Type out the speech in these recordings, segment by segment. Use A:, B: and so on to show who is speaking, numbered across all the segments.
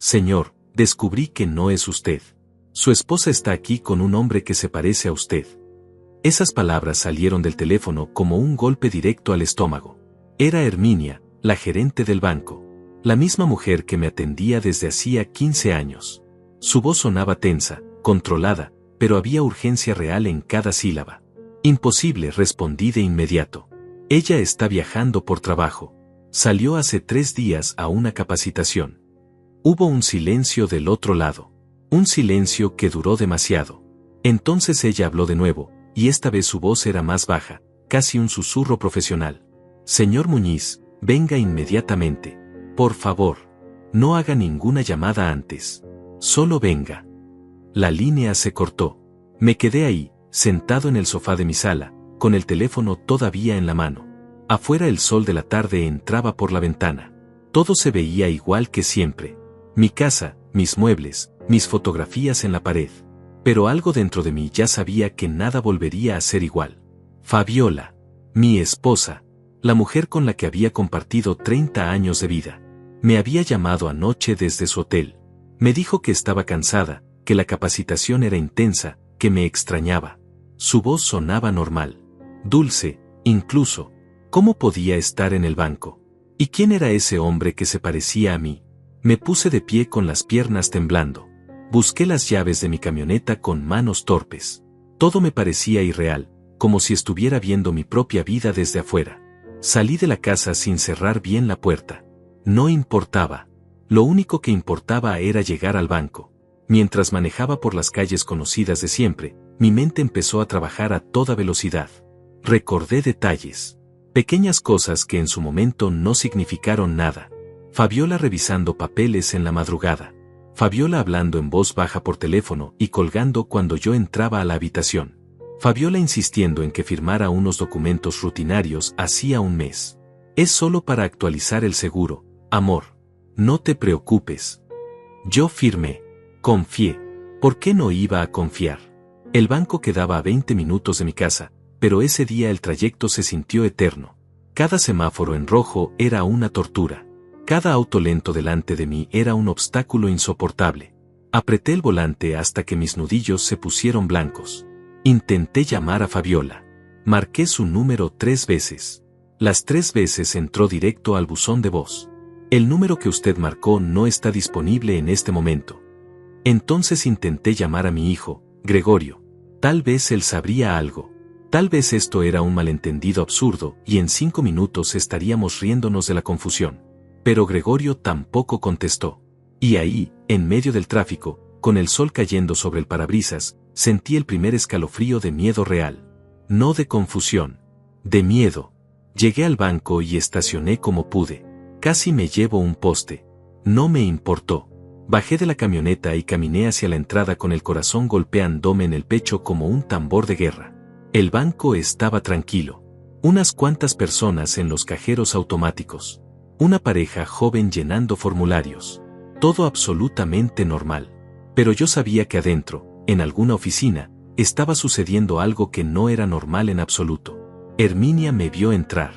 A: Señor, descubrí que no es usted. Su esposa está aquí con un hombre que se parece a usted. Esas palabras salieron del teléfono como un golpe directo al estómago. Era Herminia, la gerente del banco. La misma mujer que me atendía desde hacía 15 años. Su voz sonaba tensa, controlada, pero había urgencia real en cada sílaba. Imposible, respondí de inmediato. Ella está viajando por trabajo. Salió hace 3 días a una capacitación. Hubo un silencio del otro lado. Un silencio que duró demasiado. Entonces ella habló de nuevo, y esta vez su voz era más baja, casi un susurro profesional. Señor Muñiz, venga inmediatamente. Por favor. No haga ninguna llamada antes. Solo venga. La línea se cortó. Me quedé ahí, sentado en el sofá de mi sala, con el teléfono todavía en la mano. Afuera el sol de la tarde entraba por la ventana. Todo se veía igual que siempre. Mi casa, mis muebles, mis fotografías en la pared. Pero algo dentro de mí ya sabía que nada volvería a ser igual. Fabiola, mi esposa, la mujer con la que había compartido 30 años de vida, me había llamado anoche desde su hotel. Me dijo que estaba cansada, que la capacitación era intensa, que me extrañaba. Su voz sonaba normal, dulce, incluso. ¿Cómo podía estar en el banco? ¿Y quién era ese hombre que se parecía a mí? Me puse de pie con las piernas temblando. Busqué las llaves de mi camioneta con manos torpes. Todo me parecía irreal, como si estuviera viendo mi propia vida desde afuera. Salí de la casa sin cerrar bien la puerta. No importaba. Lo único que importaba era llegar al banco. Mientras manejaba por las calles conocidas de siempre, mi mente empezó a trabajar a toda velocidad. Recordé detalles. Pequeñas cosas que en su momento no significaron nada. Fabiola revisando papeles en la madrugada. Fabiola hablando en voz baja por teléfono y colgando cuando yo entraba a la habitación. Fabiola insistiendo en que firmara unos documentos rutinarios hacía un mes. Es solo para actualizar el seguro, amor. No te preocupes. Yo firmé. Confié. ¿Por qué no iba a confiar? El banco quedaba a 20 minutos de mi casa, pero ese día el trayecto se sintió eterno. Cada semáforo en rojo era una tortura. Cada auto lento delante de mí era un obstáculo insoportable. Apreté el volante hasta que mis nudillos se pusieron blancos. Intenté llamar a Fabiola. Marqué su número 3 veces. Las 3 veces entró directo al buzón de voz. El número que usted marcó no está disponible en este momento. Entonces intenté llamar a mi hijo, Gregorio. Tal vez él sabría algo. Tal vez esto era un malentendido absurdo y en 5 minutos estaríamos riéndonos de la confusión. Pero Gregorio tampoco contestó. Y ahí, en medio del tráfico, con el sol cayendo sobre el parabrisas, sentí el primer escalofrío de miedo real. No de confusión. De miedo. Llegué al banco y estacioné como pude. Casi me llevo un poste. No me importó. Bajé de la camioneta y caminé hacia la entrada con el corazón golpeándome en el pecho como un tambor de guerra. El banco estaba tranquilo. Unas cuantas personas en los cajeros automáticos. Una pareja joven llenando formularios. Todo absolutamente normal. Pero yo sabía que adentro, en alguna oficina, estaba sucediendo algo que no era normal en absoluto. Herminia me vio entrar.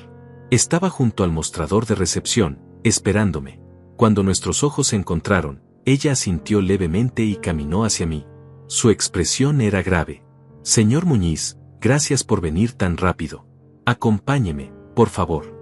A: Estaba junto al mostrador de recepción, esperándome. Cuando nuestros ojos se encontraron, ella asintió levemente y caminó hacia mí. Su expresión era grave. Señor Muñiz, gracias por venir tan rápido. Acompáñeme, por favor.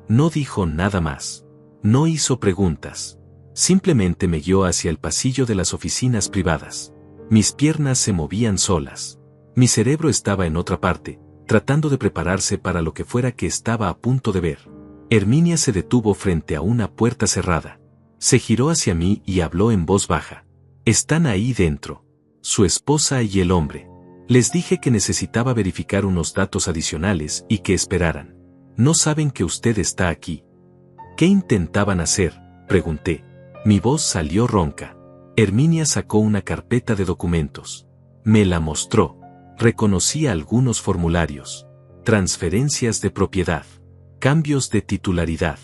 A: No dijo nada más. No hizo preguntas. Simplemente me guió hacia el pasillo de las oficinas privadas. Mis piernas se movían solas. Mi cerebro estaba en otra parte, tratando de prepararse para lo que fuera que estaba a punto de ver. Herminia se detuvo frente a una puerta cerrada. Se giró hacia mí y habló en voz baja. Están ahí dentro. Su esposa y el hombre. Les dije que necesitaba verificar unos datos adicionales y que esperaran. No saben que usted está aquí. ¿Qué intentaban hacer?, pregunté. Mi voz salió ronca. Herminia sacó una carpeta de documentos. Me la mostró. Reconocí algunos formularios. Transferencias de propiedad. Cambios de titularidad.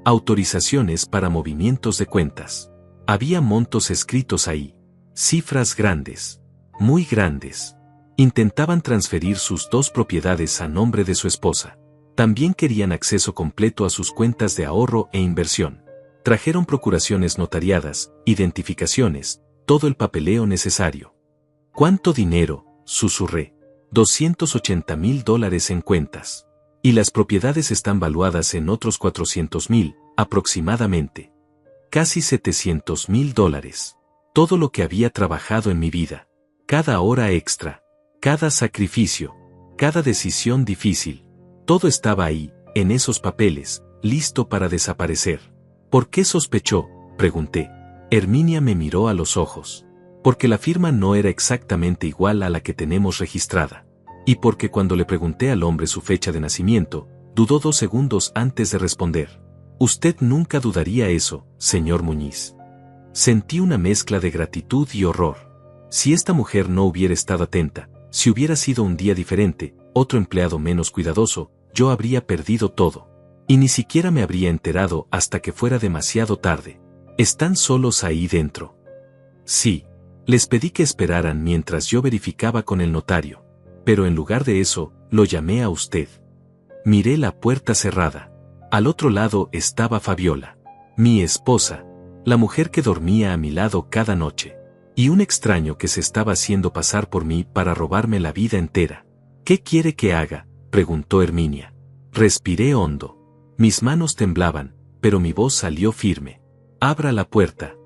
A: Autorizaciones para movimientos de cuentas. Había montos escritos ahí. Cifras grandes. Muy grandes. Intentaban transferir sus 2 propiedades a nombre de su esposa. También querían acceso completo a sus cuentas de ahorro e inversión. Trajeron procuraciones notariadas, identificaciones, todo el papeleo necesario. ¿Cuánto dinero?, susurré. $280,000 en cuentas. Y las propiedades están valuadas en otros 400,000, aproximadamente. Casi $700,000. Todo lo que había trabajado en mi vida. Cada hora extra. Cada sacrificio. Cada decisión difícil. Todo estaba ahí, en esos papeles, listo para desaparecer. ¿Por qué sospechó?, pregunté. Herminia me miró a los ojos. Porque la firma no era exactamente igual a la que tenemos registrada. Y porque cuando le pregunté al hombre su fecha de nacimiento, dudó 2 segundos antes de responder. Usted nunca dudaría eso, señor Muñiz. Sentí una mezcla de gratitud y horror. Si esta mujer no hubiera estado atenta, si hubiera sido un día diferente, otro empleado menos cuidadoso, yo habría perdido todo. Y ni siquiera me habría enterado hasta que fuera demasiado tarde. ¿Están solos ahí dentro? Sí. Les pedí que esperaran mientras yo verificaba con el notario. Pero en lugar de eso, lo llamé a usted. Miré la puerta cerrada. Al otro lado estaba Fabiola. Mi esposa. La mujer que dormía a mi lado cada noche. Y un extraño que se estaba haciendo pasar por mí para robarme la vida entera. ¿Qué quiere que haga?, preguntó Herminia. Respiré hondo. Mis manos temblaban, pero mi voz salió firme. Abra la puerta.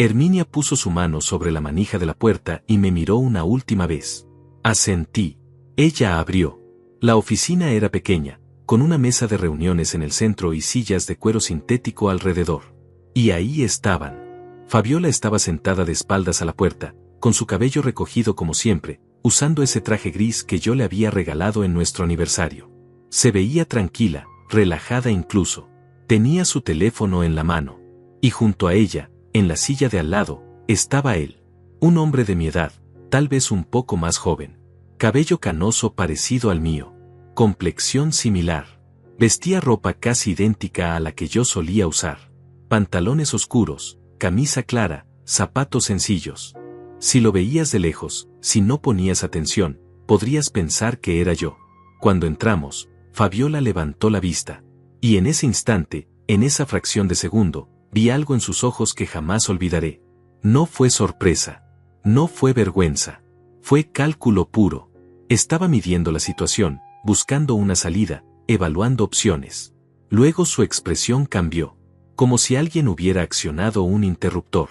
A: Herminia puso su mano sobre la manija de la puerta y me miró una última vez. Asentí. Ella abrió. La oficina era pequeña, con una mesa de reuniones en el centro y sillas de cuero sintético alrededor. Y ahí estaban. Fabiola estaba sentada de espaldas a la puerta, con su cabello recogido como siempre, usando ese traje gris que yo le había regalado en nuestro aniversario. Se veía tranquila, relajada incluso. Tenía su teléfono en la mano. Y junto a ella, en la silla de al lado, estaba él. Un hombre de mi edad, tal vez un poco más joven. Cabello canoso parecido al mío. Complexión similar. Vestía ropa casi idéntica a la que yo solía usar. Pantalones oscuros, camisa clara, zapatos sencillos. Si lo veías de lejos, si no ponías atención, podrías pensar que era yo. Cuando entramos, Fabiola levantó la vista. Y en ese instante, en esa fracción de segundo, vi algo en sus ojos que jamás olvidaré. No fue sorpresa. No fue vergüenza. Fue cálculo puro. Estaba midiendo la situación, buscando una salida, evaluando opciones. Luego su expresión cambió. Como si alguien hubiera accionado un interruptor.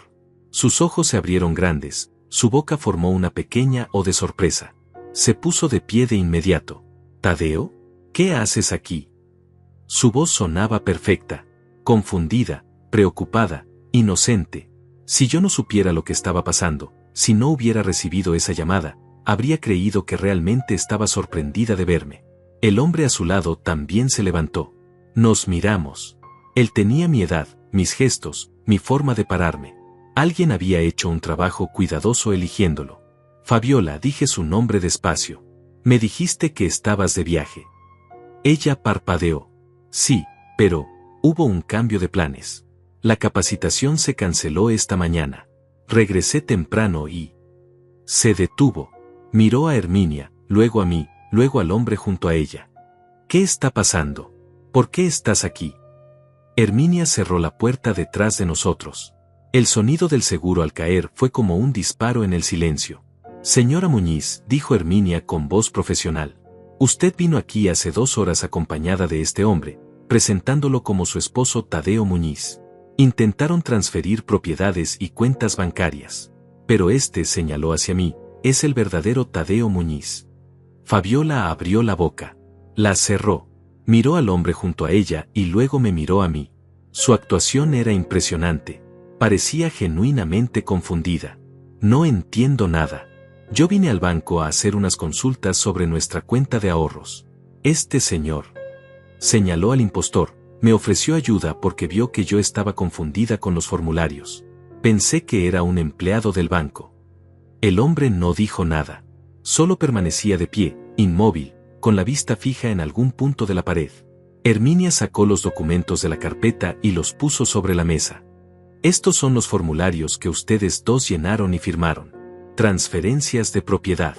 A: Sus ojos se abrieron grandes, su boca formó una pequeña O de sorpresa. Se puso de pie de inmediato. ¿Tadeo? ¿Qué haces aquí? Su voz sonaba perfecta, confundida, preocupada, inocente. Si yo no supiera lo que estaba pasando, si no hubiera recibido esa llamada, habría creído que realmente estaba sorprendida de verme. El hombre a su lado también se levantó. Nos miramos. Él tenía mi edad, mis gestos, mi forma de pararme. Alguien había hecho un trabajo cuidadoso eligiéndolo. Fabiola, dije su nombre despacio. Me dijiste que estabas de viaje. Ella parpadeó. Sí, pero hubo un cambio de planes. La capacitación se canceló esta mañana. Regresé temprano y... Se detuvo. Miró a Herminia, luego a mí, luego al hombre junto a ella. ¿Qué está pasando? ¿Por qué estás aquí? Herminia cerró la puerta detrás de nosotros. El sonido del seguro al caer fue como un disparo en el silencio. Señora Muñiz, dijo Herminia con voz profesional. Usted vino aquí hace 2 horas acompañada de este hombre, presentándolo como su esposo Tadeo Muñiz. Intentaron transferir propiedades y cuentas bancarias. Pero este, señaló hacia mí, es el verdadero Tadeo Muñiz. Fabiola abrió la boca. La cerró. Miró al hombre junto a ella y luego me miró a mí. Su actuación era impresionante. Parecía genuinamente confundida. No entiendo nada. Yo vine al banco a hacer unas consultas sobre nuestra cuenta de ahorros. Este señor, señaló al impostor, me ofreció ayuda porque vio que yo estaba confundida con los formularios. Pensé que era un empleado del banco. El hombre no dijo nada. Solo permanecía de pie, inmóvil, con la vista fija en algún punto de la pared. Herminia sacó los documentos de la carpeta y los puso sobre la mesa. Estos son los formularios que ustedes dos llenaron y firmaron. Transferencias de propiedad.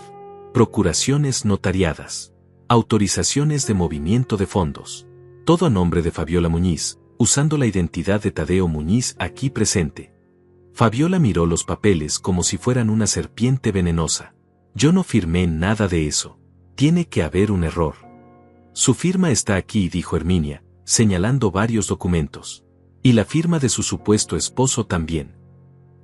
A: Procuraciones notariadas. Autorizaciones de movimiento de fondos. Todo a nombre de Fabiola Muñiz, usando la identidad de Tadeo Muñiz aquí presente. Fabiola miró los papeles como si fueran una serpiente venenosa. Yo no firmé nada de eso. Tiene que haber un error. Su firma está aquí, dijo Herminia, señalando varios documentos. Y la firma de su supuesto esposo también.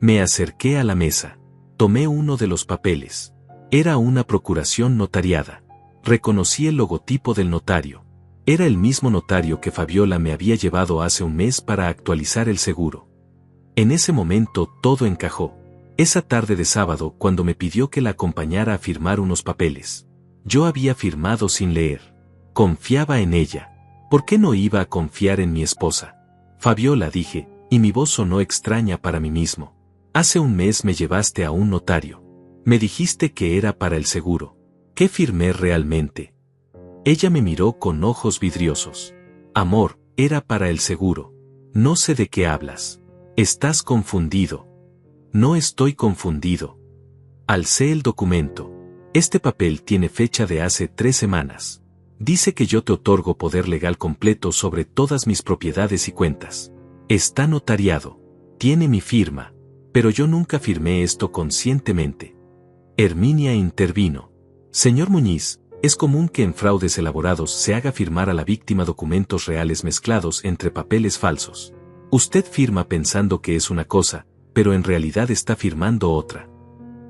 A: Me acerqué a la mesa. Tomé uno de los papeles. Era una procuración notariada. Reconocí el logotipo del notario. Era el mismo notario que Fabiola me había llevado hace un mes para actualizar el seguro. En ese momento todo encajó. Esa tarde de sábado, cuando me pidió que la acompañara a firmar unos papeles. Yo había firmado sin leer. Confiaba en ella. ¿Por qué no iba a confiar en mi esposa? Fabiola, dije, y mi voz sonó extraña para mí mismo. Hace un mes me llevaste a un notario. Me dijiste que era para el seguro. ¿Qué firmé realmente? Ella me miró con ojos vidriosos. Amor, era para el seguro. No sé de qué hablas. Estás confundido. No estoy confundido. Alcé el documento. Este papel tiene fecha de hace 3 semanas. Dice que yo te otorgo poder legal completo sobre todas mis propiedades y cuentas. Está notariado. Tiene mi firma. Pero yo nunca firmé esto conscientemente. Herminia intervino. Señor Muñiz, es común que en fraudes elaborados se haga firmar a la víctima documentos reales mezclados entre papeles falsos. Usted firma pensando que es una cosa, pero en realidad está firmando otra.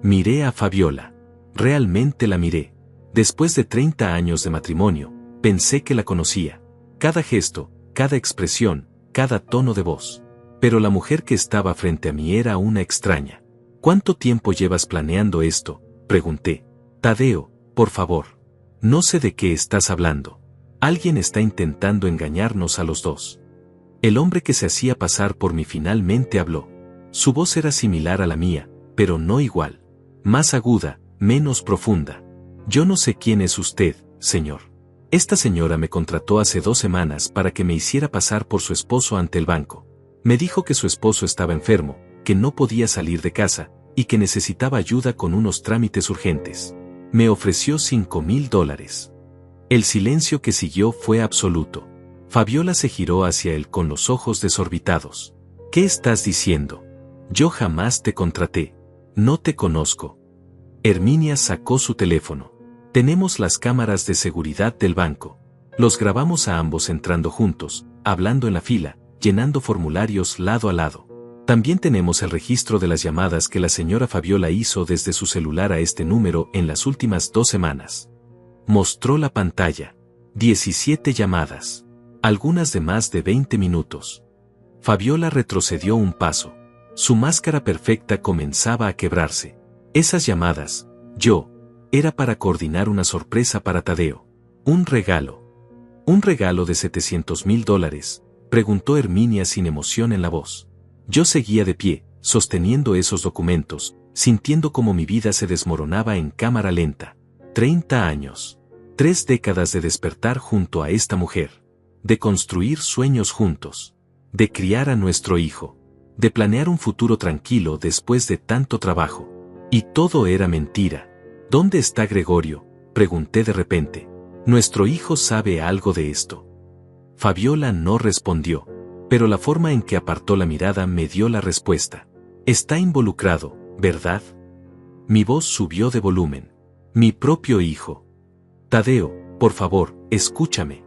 A: Miré a Fabiola. Realmente la miré. Después de 30 años de matrimonio, pensé que la conocía. Cada gesto, cada expresión, cada tono de voz. Pero la mujer que estaba frente a mí era una extraña. ¿Cuánto tiempo llevas planeando esto?, pregunté. Tadeo, por favor. No sé de qué estás hablando. Alguien está intentando engañarnos a los dos. El hombre que se hacía pasar por mí finalmente habló. Su voz era similar a la mía, pero no igual. Más aguda, menos profunda. Yo no sé quién es usted, señor. Esta señora me contrató hace 2 semanas para que me hiciera pasar por su esposo ante el banco. Me dijo que su esposo estaba enfermo, que no podía salir de casa, y que necesitaba ayuda con unos trámites urgentes. Me ofreció $5,000. El silencio que siguió fue absoluto. Fabiola se giró hacia él con los ojos desorbitados. ¿Qué estás diciendo? Yo jamás te contraté. No te conozco. Herminia sacó su teléfono. Tenemos las cámaras de seguridad del banco. Los grabamos a ambos entrando juntos, hablando en la fila, llenando formularios lado a lado. También tenemos el registro de las llamadas que la señora Fabiola hizo desde su celular a este número en las últimas 2 semanas. Mostró la pantalla. 17 llamadas. Algunas de más de 20 minutos. Fabiola retrocedió un paso. Su máscara perfecta comenzaba a quebrarse. Esas llamadas, era para coordinar una sorpresa para Tadeo. Un regalo. ¿Un regalo de $700,000? Preguntó Herminia sin emoción en la voz. Yo seguía de pie, sosteniendo esos documentos, sintiendo como mi vida se desmoronaba en cámara lenta. 30 años. 3 décadas de despertar junto a esta mujer. De construir sueños juntos. De criar a nuestro hijo. De planear un futuro tranquilo después de tanto trabajo. Y todo era mentira. ¿Dónde está Gregorio?, pregunté de repente. ¿Nuestro hijo sabe algo de esto? Fabiola no respondió, pero la forma en que apartó la mirada me dio la respuesta. Está involucrado, ¿verdad? Mi voz subió de volumen. Mi propio hijo. Tadeo, por favor, escúchame.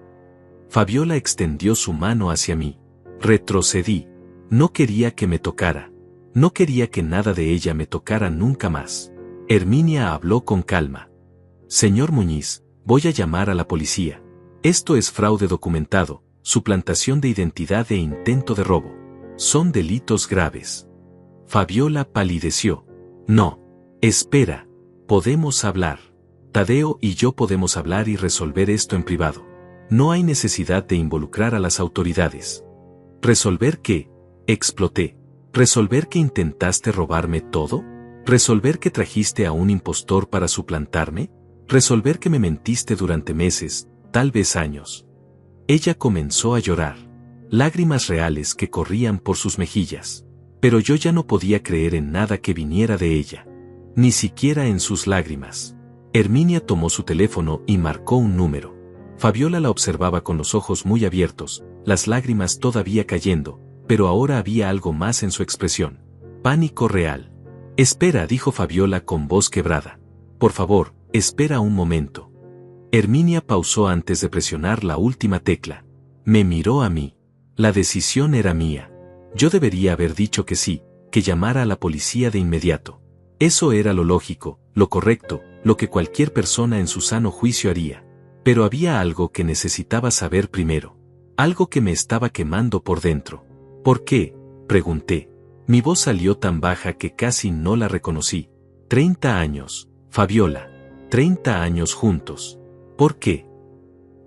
A: Fabiola extendió su mano hacia mí. Retrocedí. No quería que me tocara. No quería que nada de ella me tocara nunca más. Herminia habló con calma. Señor Muñiz, voy a llamar a la policía. Esto es fraude documentado, suplantación de identidad e intento de robo. Son delitos graves. Fabiola palideció. No. Espera. Podemos hablar. Tadeo y yo podemos hablar y resolver esto en privado. No hay necesidad de involucrar a las autoridades. ¿Resolver qué?, exploté. ¿Resolver que intentaste robarme todo? ¿Resolver que trajiste a un impostor para suplantarme? ¿Resolver que me mentiste durante meses, tal vez años? Ella comenzó a llorar. Lágrimas reales que corrían por sus mejillas. Pero yo ya no podía creer en nada que viniera de ella. Ni siquiera en sus lágrimas. Herminia tomó su teléfono y marcó un número. Fabiola la observaba con los ojos muy abiertos, las lágrimas todavía cayendo, pero ahora había algo más en su expresión. Pánico real. Espera, dijo Fabiola con voz quebrada. Por favor, espera un momento. Herminia pausó antes de presionar la última tecla. Me miró a mí. La decisión era mía. Yo debería haber dicho que sí, que llamara a la policía de inmediato. Eso era lo lógico, lo correcto, lo que cualquier persona en su sano juicio haría. Pero había algo que necesitaba saber primero. Algo que me estaba quemando por dentro. ¿Por qué?, pregunté. Mi voz salió tan baja que casi no la reconocí. 30 años, Fabiola. 30 años juntos. ¿Por qué?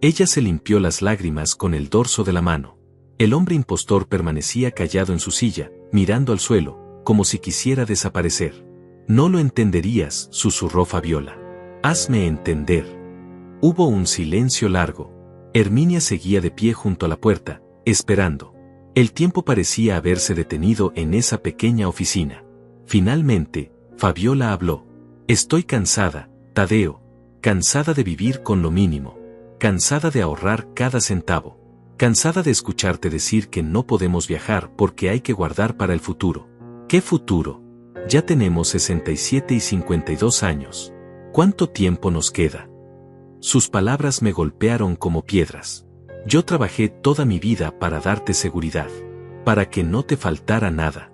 A: Ella se limpió las lágrimas con el dorso de la mano. El hombre impostor permanecía callado en su silla, mirando al suelo, como si quisiera desaparecer. No lo entenderías, susurró Fabiola. Hazme entender. Hubo un silencio largo. Herminia seguía de pie junto a la puerta, esperando. El tiempo parecía haberse detenido en esa pequeña oficina. Finalmente, Fabiola habló. Estoy cansada, Tadeo. Cansada de vivir con lo mínimo. Cansada de ahorrar cada centavo. Cansada de escucharte decir que no podemos viajar porque hay que guardar para el futuro. ¿Qué futuro? Ya tenemos 67 y 52 años. ¿Cuánto tiempo nos queda? Sus palabras me golpearon como piedras. Yo trabajé toda mi vida para darte seguridad. Para que no te faltara nada.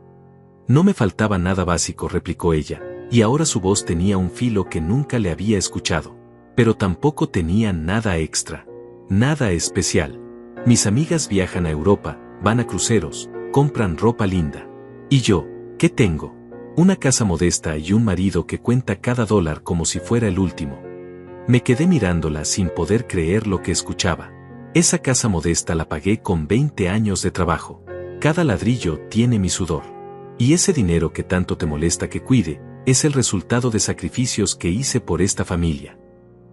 A: No me faltaba nada básico, replicó ella, y ahora su voz tenía un filo que nunca le había escuchado. Pero tampoco tenía nada extra. Nada especial. Mis amigas viajan a Europa, van a cruceros, compran ropa linda. ¿Y yo, qué tengo? Una casa modesta y un marido que cuenta cada dólar como si fuera el último. Me quedé mirándola sin poder creer lo que escuchaba. Esa casa modesta la pagué con 20 años de trabajo. Cada ladrillo tiene mi sudor. Y ese dinero que tanto te molesta que cuide, es el resultado de sacrificios que hice por esta familia.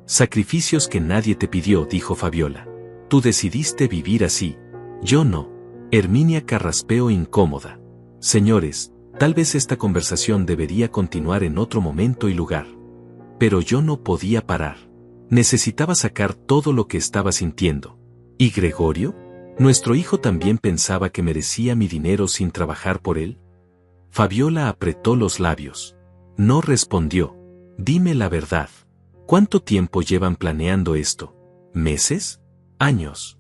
A: Sacrificios que nadie te pidió, dijo Fabiola. Tú decidiste vivir así. Yo no. Herminia carraspeó incómoda. Señores, tal vez esta conversación debería continuar en otro momento y lugar. Pero yo no podía parar. Necesitaba sacar todo lo que estaba sintiendo. ¿Y Gregorio? ¿Nuestro hijo también pensaba que merecía mi dinero sin trabajar por él? Fabiola apretó los labios. No respondió. Dime la verdad. ¿Cuánto tiempo llevan planeando esto? ¿Meses? ¿Años?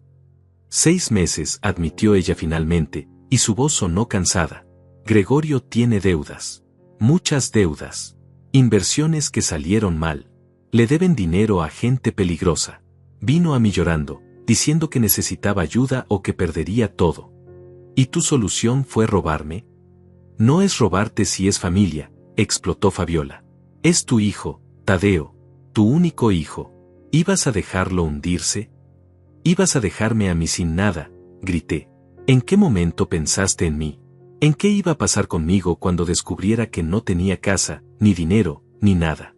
A: 6 meses, admitió ella finalmente, y su voz sonó cansada. Gregorio tiene deudas. Muchas deudas. Inversiones que salieron mal. Le deben dinero a gente peligrosa. Vino a mí llorando, diciendo que necesitaba ayuda o que perdería todo. ¿Y tu solución fue robarme? No es robarte si es familia, explotó Fabiola. Es tu hijo, Tadeo, tu único hijo. ¿Ibas a dejarlo hundirse? ¿Ibas a dejarme a mí sin nada? Grité. ¿En qué momento pensaste en mí? ¿En qué iba a pasar conmigo cuando descubriera que no tenía casa, ni dinero, ni nada?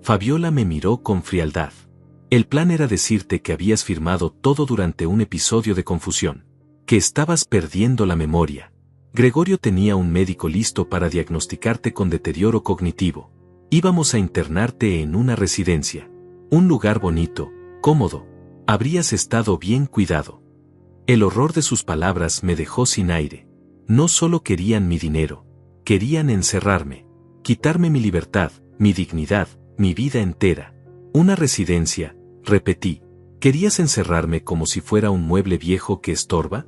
A: Fabiola me miró con frialdad. El plan era decirte que habías firmado todo durante un episodio de confusión. Que estabas perdiendo la memoria. Gregorio tenía un médico listo para diagnosticarte con deterioro cognitivo. Íbamos a internarte en una residencia. Un lugar bonito, cómodo. Habrías estado bien cuidado. El horror de sus palabras me dejó sin aire. No solo querían mi dinero. Querían encerrarme. Quitarme mi libertad, mi dignidad, mi vida entera. Una residencia, repetí. ¿Querías encerrarme como si fuera un mueble viejo que estorba?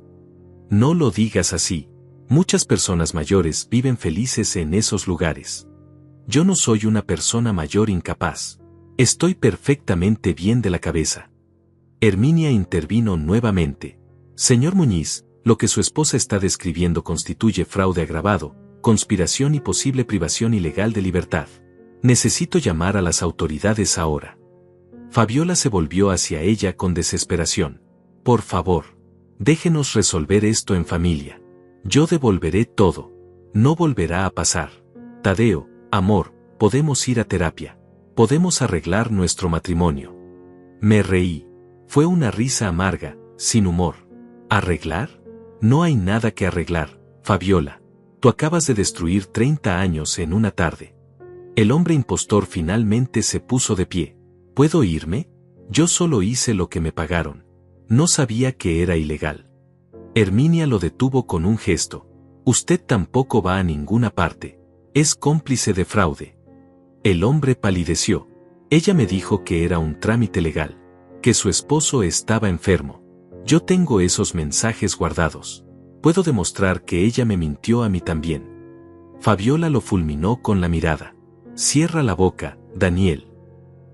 A: No lo digas así. Muchas personas mayores viven felices en esos lugares. Yo no soy una persona mayor incapaz. Estoy perfectamente bien de la cabeza. Herminia intervino nuevamente. Señor Muñiz, lo que su esposa está describiendo constituye fraude agravado, conspiración y posible privación ilegal de libertad. Necesito llamar a las autoridades ahora. Fabiola se volvió hacia ella con desesperación. Por favor, déjenos resolver esto en familia. Yo devolveré todo. No volverá a pasar. Tadeo, amor, podemos ir a terapia. Podemos arreglar nuestro matrimonio. Me reí. Fue una risa amarga, sin humor. ¿Arreglar? No hay nada que arreglar, Fabiola. Tú acabas de destruir 30 años en una tarde. El hombre impostor finalmente se puso de pie. ¿Puedo irme? Yo solo hice lo que me pagaron. No sabía que era ilegal. Herminia lo detuvo con un gesto. Usted tampoco va a ninguna parte. Es cómplice de fraude. El hombre palideció. Ella me dijo que era un trámite legal, que su esposo estaba enfermo. Yo tengo esos mensajes guardados. Puedo demostrar que ella me mintió a mí también. Fabiola lo fulminó con la mirada. Cierra la boca, Daniel.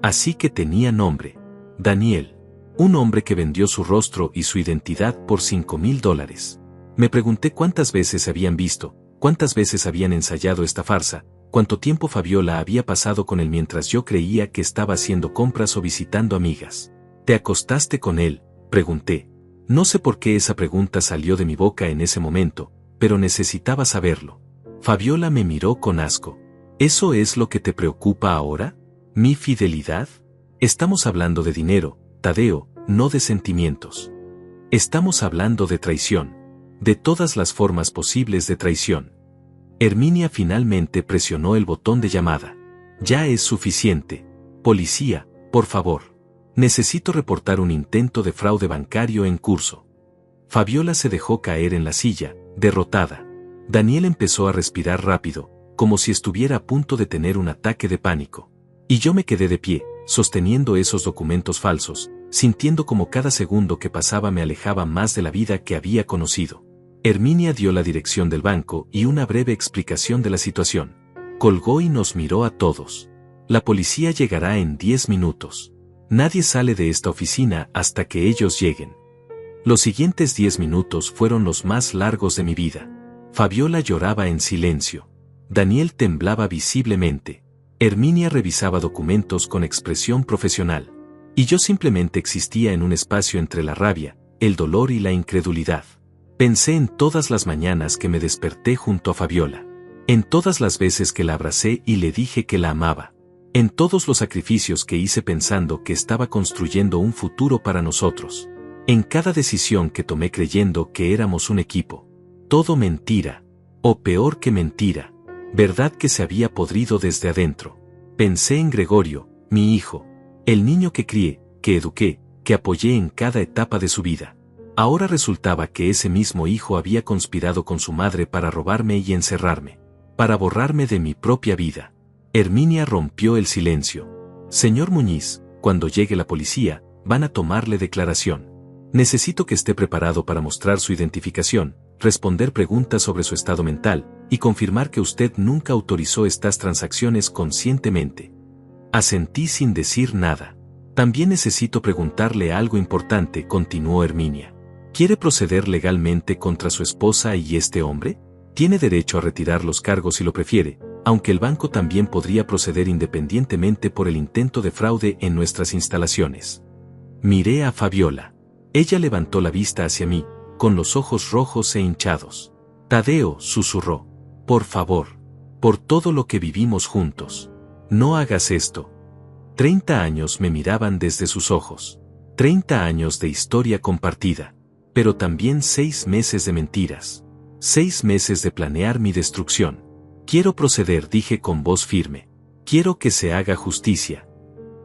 A: Así que tenía nombre. Daniel. Un hombre que vendió su rostro y su identidad por $5,000. Me pregunté cuántas veces se habían visto, cuántas veces habían ensayado esta farsa, cuánto tiempo Fabiola había pasado con él mientras yo creía que estaba haciendo compras o visitando amigas. ¿Te acostaste con él?, pregunté. No sé por qué esa pregunta salió de mi boca en ese momento, pero necesitaba saberlo. Fabiola me miró con asco. ¿Eso es lo que te preocupa ahora? ¿Mi fidelidad? Estamos hablando de dinero, Tadeo, no de sentimientos. Estamos hablando de traición. De todas las formas posibles de traición. Herminia finalmente presionó el botón de llamada. Ya es suficiente. Policía, por favor. Necesito reportar un intento de fraude bancario en curso. Fabiola se dejó caer en la silla, derrotada. Daniel empezó a respirar rápido, como si estuviera a punto de tener un ataque de pánico. Y yo me quedé de pie, sosteniendo esos documentos falsos, sintiendo como cada segundo que pasaba me alejaba más de la vida que había conocido. Herminia dio la dirección del banco y una breve explicación de la situación. Colgó y nos miró a todos. La policía llegará en 10 minutos. Nadie sale de esta oficina hasta que ellos lleguen. Los siguientes 10 minutos fueron los más largos de mi vida. Fabiola lloraba en silencio. Daniel temblaba visiblemente. Herminia revisaba documentos con expresión profesional. Y yo simplemente existía en un espacio entre la rabia, el dolor y la incredulidad. Pensé en todas las mañanas que me desperté junto a Fabiola. En todas las veces que la abracé y le dije que la amaba. En todos los sacrificios que hice pensando que estaba construyendo un futuro para nosotros. En cada decisión que tomé creyendo que éramos un equipo. Todo mentira. O peor que mentira. Verdad que se había podrido desde adentro. Pensé en Gregorio, mi hijo. El niño que crié, que eduqué, que apoyé en cada etapa de su vida. Ahora resultaba que ese mismo hijo había conspirado con su madre para robarme y encerrarme. Para borrarme de mi propia vida. Herminia rompió el silencio. Señor Muñiz, cuando llegue la policía, van a tomarle declaración. Necesito que esté preparado para mostrar su identificación, responder preguntas sobre su estado mental, y confirmar que usted nunca autorizó estas transacciones conscientemente. Asentí sin decir nada. También necesito preguntarle algo importante, continuó Herminia. ¿Quiere proceder legalmente contra su esposa y este hombre? Tiene derecho a retirar los cargos si lo prefiere, aunque el banco también podría proceder independientemente por el intento de fraude en nuestras instalaciones. Miré a Fabiola. Ella levantó la vista hacia mí, con los ojos rojos e hinchados. Tadeo, susurró. Por favor. Por todo lo que vivimos juntos. No hagas esto. 30 años me miraban desde sus ojos. 30 años de historia compartida. Pero también 6 meses de mentiras. 6 meses de planear mi destrucción. Quiero proceder, dije con voz firme. Quiero que se haga justicia.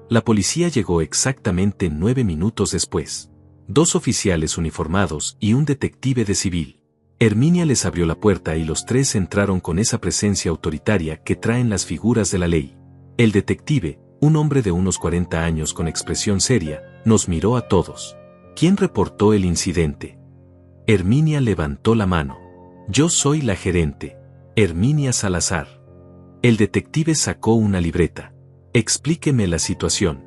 A: La policía llegó exactamente 9 minutos después. 2 oficiales uniformados y un detective de civil. Herminia les abrió la puerta y los 3 entraron con esa presencia autoritaria que traen las figuras de la ley. El detective, un hombre de unos 40 años con expresión seria, nos miró a todos. ¿Quién reportó el incidente? Herminia levantó la mano. Yo soy la gerente. Herminia Salazar. El detective sacó una libreta. Explíqueme la situación.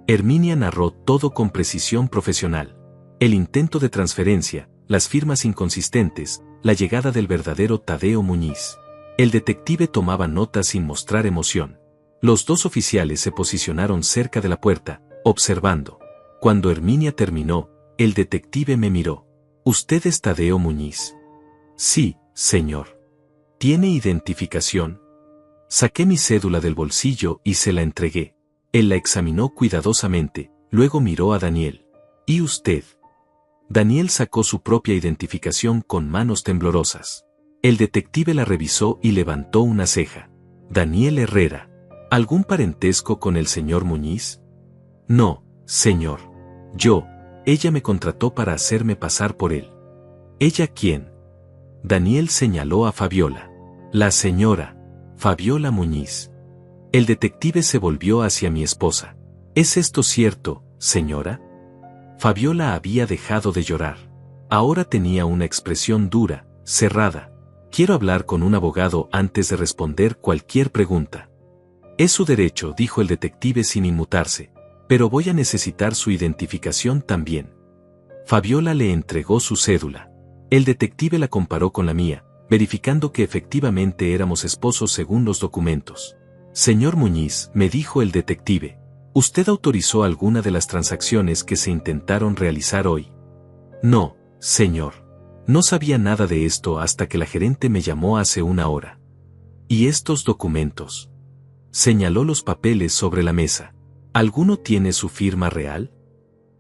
A: Herminia narró todo con precisión profesional. El intento de transferencia, las firmas inconsistentes, la llegada del verdadero Tadeo Muñiz. El detective tomaba notas sin mostrar emoción. Los 2 oficiales se posicionaron cerca de la puerta, observando. Cuando Herminia terminó, el detective me miró. ¿Usted es Tadeo Muñiz? Sí, señor. ¿Tiene identificación? Saqué mi cédula del bolsillo y se la entregué. Él la examinó cuidadosamente, luego miró a Daniel. ¿Y usted? Daniel sacó su propia identificación con manos temblorosas. El detective la revisó y levantó una ceja. Daniel Herrera. ¿Algún parentesco con el señor Muñiz? No, señor. Ella me contrató para hacerme pasar por él. ¿Ella quién? Daniel señaló a Fabiola. La señora Fabiola Muñiz. El detective se volvió hacia mi esposa. ¿Es esto cierto, señora? Fabiola había dejado de llorar. Ahora tenía una expresión dura, cerrada. Quiero hablar con un abogado antes de responder cualquier pregunta. Es su derecho, dijo el detective sin inmutarse, pero voy a necesitar su identificación también. Fabiola le entregó su cédula. El detective la comparó con la mía, verificando que efectivamente éramos esposos según los documentos. Señor Muñiz, me dijo el detective, ¿usted autorizó alguna de las transacciones que se intentaron realizar hoy? No, señor. No sabía nada de esto hasta que la gerente me llamó hace una hora. ¿Y estos documentos? Señaló los papeles sobre la mesa. ¿Alguno tiene su firma real?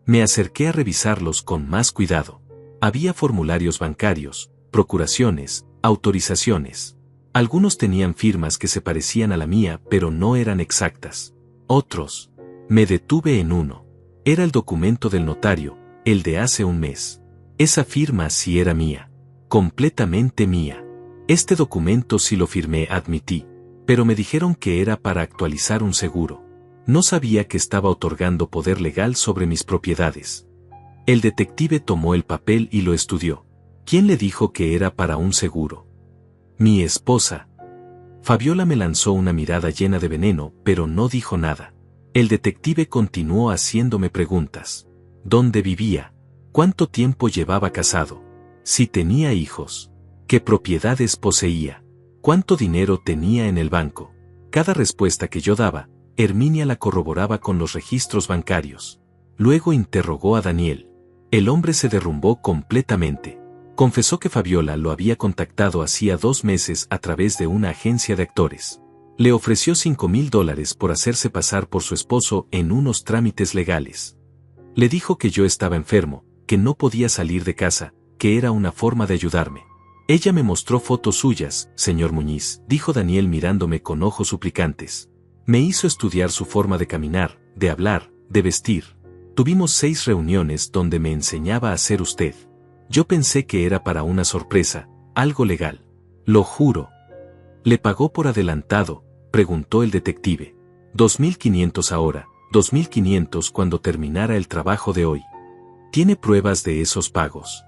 A: Me acerqué a revisarlos con más cuidado. Había formularios bancarios, procuraciones, autorizaciones. Algunos tenían firmas que se parecían a la mía, pero no eran exactas. Otros. Me detuve en uno. Era el documento del notario, el de hace un mes. Esa firma sí era mía. Completamente mía. Este documento sí lo firmé, admití, pero me dijeron que era para actualizar un seguro. No sabía que estaba otorgando poder legal sobre mis propiedades. El detective tomó el papel y lo estudió. ¿Quién le dijo que era para un seguro? Mi esposa. Fabiola me lanzó una mirada llena de veneno, pero no dijo nada. El detective continuó haciéndome preguntas. ¿Dónde vivía? ¿Cuánto tiempo llevaba casado? Si tenía hijos. ¿Qué propiedades poseía? ¿Cuánto dinero tenía en el banco? Cada respuesta que yo daba, Herminia la corroboraba con los registros bancarios. Luego interrogó a Daniel. El hombre se derrumbó completamente. Confesó que Fabiola lo había contactado hacía 2 meses a través de una agencia de actores. Le ofreció $5,000 por hacerse pasar por su esposo en unos trámites legales. Le dijo que yo estaba enfermo, que no podía salir de casa, que era una forma de ayudarme. Ella me mostró fotos suyas, señor Muñiz, dijo Daniel mirándome con ojos suplicantes. Me hizo estudiar su forma de caminar, de hablar, de vestir. Tuvimos 6 reuniones donde me enseñaba a ser usted. Yo pensé que era para una sorpresa, algo legal. Lo juro. ¿Le pagó por adelantado?, preguntó el detective. 2.500 ahora, 2.500 cuando terminara el trabajo de hoy. ¿Tiene pruebas de esos pagos?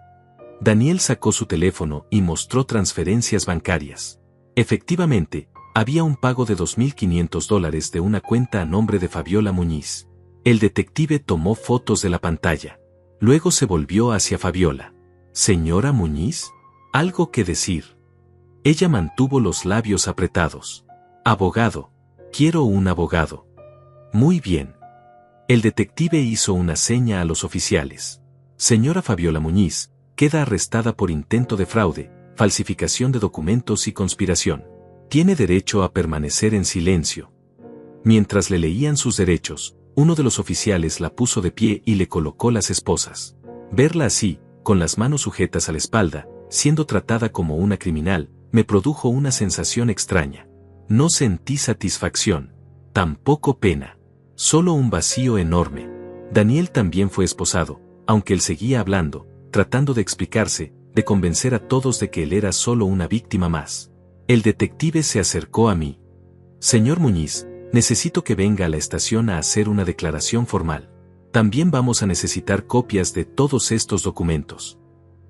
A: Daniel sacó su teléfono y mostró transferencias bancarias. Efectivamente, había un pago de $2.500 de una cuenta a nombre de Fabiola Muñiz. El detective tomó fotos de la pantalla. Luego se volvió hacia Fabiola. ¿Señora Muñiz? ¿Algo que decir? Ella mantuvo los labios apretados. Abogado. Quiero un abogado. Muy bien. El detective hizo una seña a los oficiales. Señora Fabiola Muñiz, queda arrestada por intento de fraude, falsificación de documentos y conspiración. Tiene derecho a permanecer en silencio. Mientras le leían sus derechos, uno de los oficiales la puso de pie y le colocó las esposas. Verla así, con las manos sujetas a la espalda, siendo tratada como una criminal, me produjo una sensación extraña. No sentí satisfacción, tampoco pena, solo un vacío enorme. Daniel también fue esposado, aunque él seguía hablando, tratando de explicarse, de convencer a todos de que él era solo una víctima más. El detective se acercó a mí. Señor Muñiz, necesito que venga a la estación a hacer una declaración formal. También vamos a necesitar copias de todos estos documentos.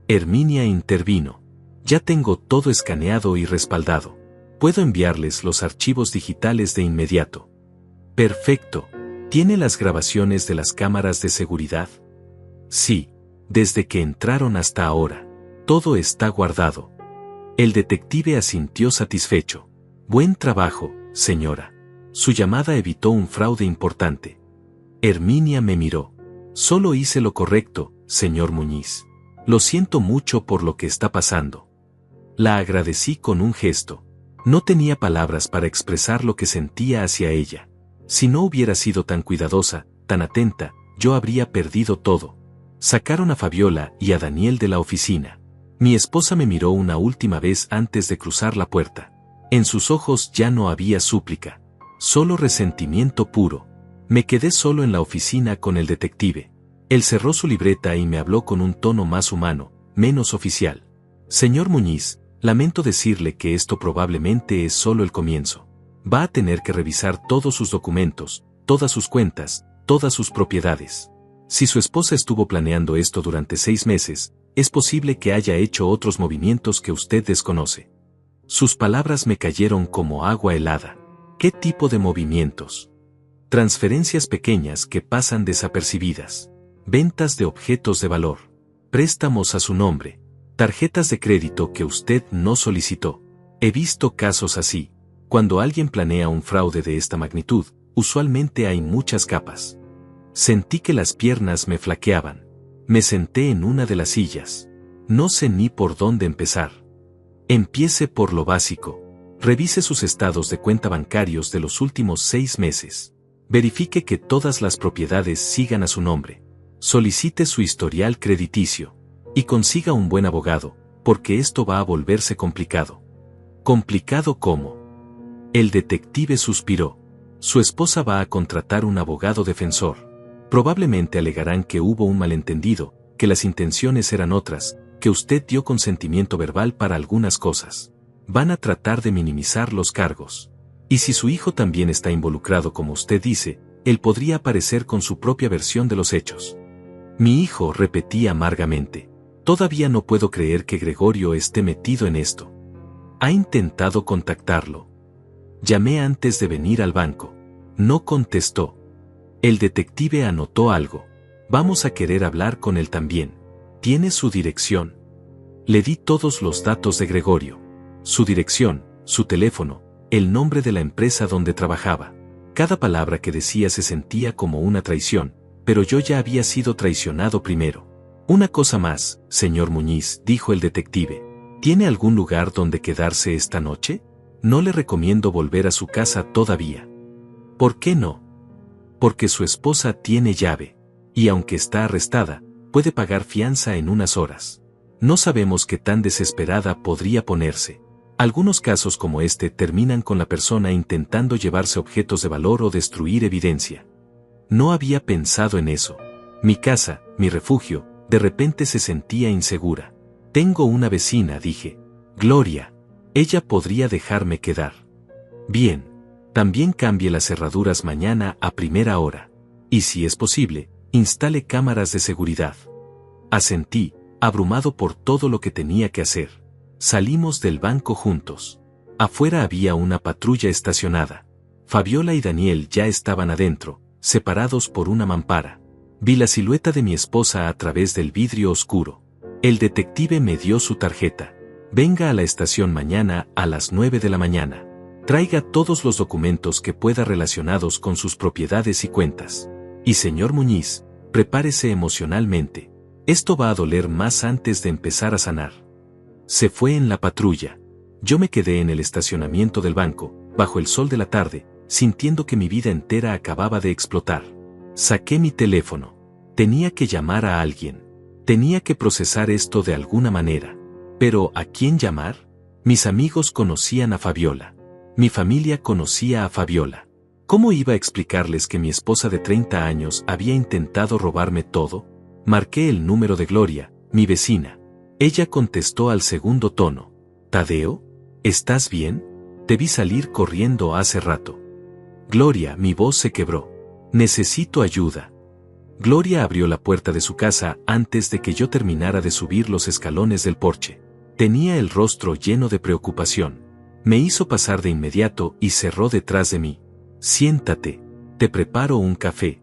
A: Herminia intervino. Ya tengo todo escaneado y respaldado. Puedo enviarles los archivos digitales de inmediato. Perfecto. ¿Tiene las grabaciones de las cámaras de seguridad? Sí. Desde que entraron hasta ahora. Todo está guardado. El detective asintió satisfecho. Buen trabajo, señora. Su llamada evitó un fraude importante. Herminia me miró. Solo hice lo correcto, señor Muñiz. Lo siento mucho por lo que está pasando. La agradecí con un gesto. No tenía palabras para expresar lo que sentía hacia ella. Si no hubiera sido tan cuidadosa, tan atenta, yo habría perdido todo. Sacaron a Fabiola y a Daniel de la oficina. Mi esposa me miró una última vez antes de cruzar la puerta. En sus ojos ya no había súplica, solo resentimiento puro. Me quedé solo en la oficina con el detective. Él cerró su libreta y me habló con un tono más humano, menos oficial. Señor Muñiz, lamento decirle que esto probablemente es solo el comienzo. Va a tener que revisar todos sus documentos, todas sus cuentas, todas sus propiedades. Si su esposa estuvo planeando esto durante 6 meses, es posible que haya hecho otros movimientos que usted desconoce. Sus palabras me cayeron como agua helada. ¿Qué tipo de movimientos? Transferencias pequeñas que pasan desapercibidas. Ventas de objetos de valor. Préstamos a su nombre. Tarjetas de crédito que usted no solicitó. He visto casos así. Cuando alguien planea un fraude de esta magnitud, usualmente hay muchas capas. Sentí que las piernas me flaqueaban. Me senté en una de las sillas. No sé ni por dónde empezar. Empiece por lo básico. Revise sus estados de cuenta bancarios de los últimos 6 meses. Verifique que todas las propiedades sigan a su nombre. Solicite su historial crediticio. Y consiga un buen abogado, porque esto va a volverse complicado. ¿Complicado cómo? El detective suspiró. Su esposa va a contratar un abogado defensor. Probablemente alegarán que hubo un malentendido, que las intenciones eran otras, que usted dio consentimiento verbal para algunas cosas. Van a tratar de minimizar los cargos. Y si su hijo también está involucrado como usted dice, él podría aparecer con su propia versión de los hechos. Mi hijo repetía amargamente. Todavía no puedo creer que Gregorio esté metido en esto. ¿Ha intentado contactarlo? Llamé antes de venir al banco. No contestó. El detective anotó algo. Vamos a querer hablar con él también. ¿Tiene su dirección? Le di todos los datos de Gregorio. Su dirección, su teléfono, el nombre de la empresa donde trabajaba. Cada palabra que decía se sentía como una traición, pero yo ya había sido traicionado primero. Una cosa más, señor Muñiz, dijo el detective. ¿Tiene algún lugar donde quedarse esta noche? No le recomiendo volver a su casa todavía. ¿Por qué no? Porque su esposa tiene llave. Y aunque está arrestada, puede pagar fianza en unas horas. No sabemos qué tan desesperada podría ponerse. Algunos casos como este terminan con la persona intentando llevarse objetos de valor o destruir evidencia. No había pensado en eso. Mi casa, mi refugio, de repente se sentía insegura. Tengo una vecina, dije. Gloria. Ella podría dejarme quedar. Bien. También cambie las cerraduras mañana a primera hora. Y si es posible, instale cámaras de seguridad. Asentí, abrumado por todo lo que tenía que hacer. Salimos del banco juntos. Afuera había una patrulla estacionada. Fabiola y Daniel ya estaban adentro, separados por una mampara. Vi la silueta de mi esposa a través del vidrio oscuro. El detective me dio su tarjeta. Venga a la estación mañana a las 9 de la mañana. Traiga todos los documentos que pueda relacionados con sus propiedades y cuentas. Y señor Muñiz, prepárese emocionalmente. Esto va a doler más antes de empezar a sanar. Se fue en la patrulla. Yo me quedé en el estacionamiento del banco, bajo el sol de la tarde, sintiendo que mi vida entera acababa de explotar. Saqué mi teléfono. Tenía que llamar a alguien. Tenía que procesar esto de alguna manera. Pero ¿a quién llamar? Mis amigos conocían a Fabiola. Mi familia conocía a Fabiola. ¿Cómo iba a explicarles que mi esposa de 30 años había intentado robarme todo? Marqué el número de Gloria, mi vecina. Ella contestó al segundo tono. ¿Tadeo? ¿Estás bien? Te vi salir corriendo hace rato. Gloria, mi voz se quebró. Necesito ayuda. Gloria abrió la puerta de su casa antes de que yo terminara de subir los escalones del porche. Tenía el rostro lleno de preocupación. Me hizo pasar de inmediato y cerró detrás de mí. Siéntate, te preparo un café.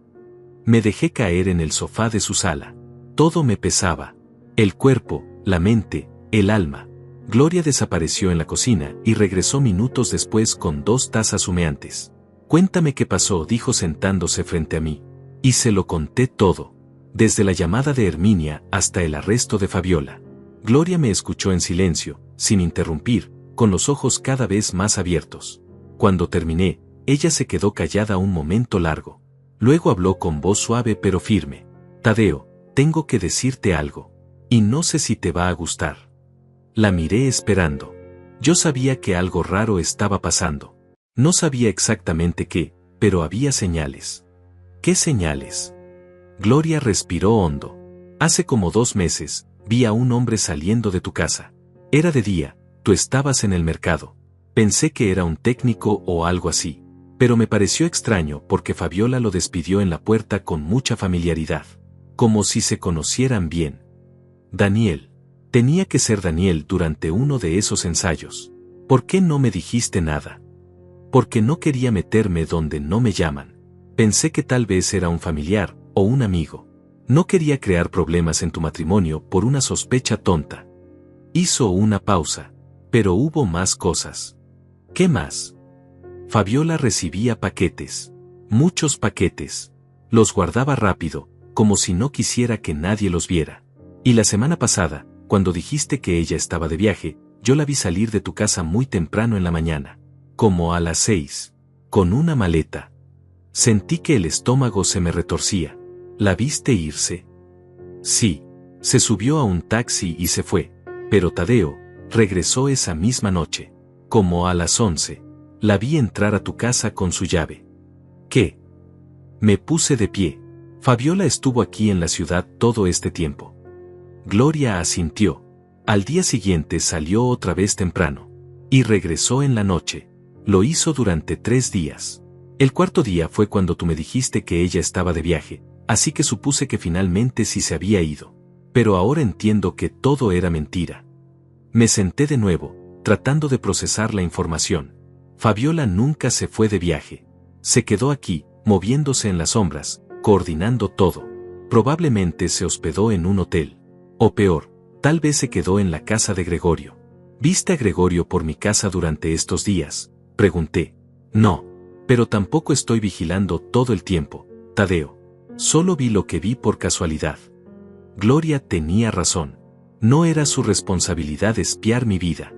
A: Me dejé caer en el sofá de su sala. Todo me pesaba. El cuerpo, la mente, el alma. Gloria desapareció en la cocina y regresó minutos después con 2 tazas humeantes. Cuéntame qué pasó, dijo sentándose frente a mí. Y se lo conté todo. Desde la llamada de Herminia hasta el arresto de Fabiola. Gloria me escuchó en silencio, sin interrumpir, con los ojos cada vez más abiertos. Cuando terminé, ella se quedó callada un momento largo. Luego habló con voz suave pero firme. Tadeo, tengo que decirte algo. Y no sé si te va a gustar. La miré esperando. Yo sabía que algo raro estaba pasando. No sabía exactamente qué, pero había señales. ¿Qué señales? Gloria respiró hondo. Hace como 2 meses, vi a un hombre saliendo de tu casa. Era de día, tú estabas en el mercado. Pensé que era un técnico o algo así. Pero me pareció extraño porque Fabiola lo despidió en la puerta con mucha familiaridad. Como si se conocieran bien. Daniel. Tenía que ser Daniel durante uno de esos ensayos. ¿Por qué no me dijiste nada? Porque no quería meterme donde no me llaman. Pensé que tal vez era un familiar o un amigo. No quería crear problemas en tu matrimonio por una sospecha tonta. Hizo una pausa. Pero hubo más cosas. ¿Qué más? Fabiola recibía paquetes. Muchos paquetes. Los guardaba rápido, como si no quisiera que nadie los viera. Y la semana pasada, cuando dijiste que ella estaba de viaje, yo la vi salir de tu casa muy temprano en la mañana. Como a las 6. Con una maleta. Sentí que el estómago se me retorcía. ¿La viste irse? Sí. Se subió a un taxi y se fue. Pero Tadeo regresó esa misma noche. Como a las 11. La vi entrar a tu casa con su llave. ¿Qué? Me puse de pie. Fabiola estuvo aquí en la ciudad todo este tiempo. Gloria asintió. Al día siguiente salió otra vez temprano. Y regresó en la noche. Lo hizo durante 3 días. El cuarto día fue cuando tú me dijiste que ella estaba de viaje, así que supuse que finalmente sí se había ido. Pero ahora entiendo que todo era mentira. Me senté de nuevo, tratando de procesar la información. Fabiola nunca se fue de viaje. Se quedó aquí, moviéndose en las sombras, coordinando todo. Probablemente se hospedó en un hotel. O peor, tal vez se quedó en la casa de Gregorio. ¿Viste a Gregorio por mi casa durante estos días? Pregunté. No. Pero tampoco estoy vigilando todo el tiempo, Tadeo. Solo vi lo que vi por casualidad. Gloria tenía razón. No era su responsabilidad espiar mi vida.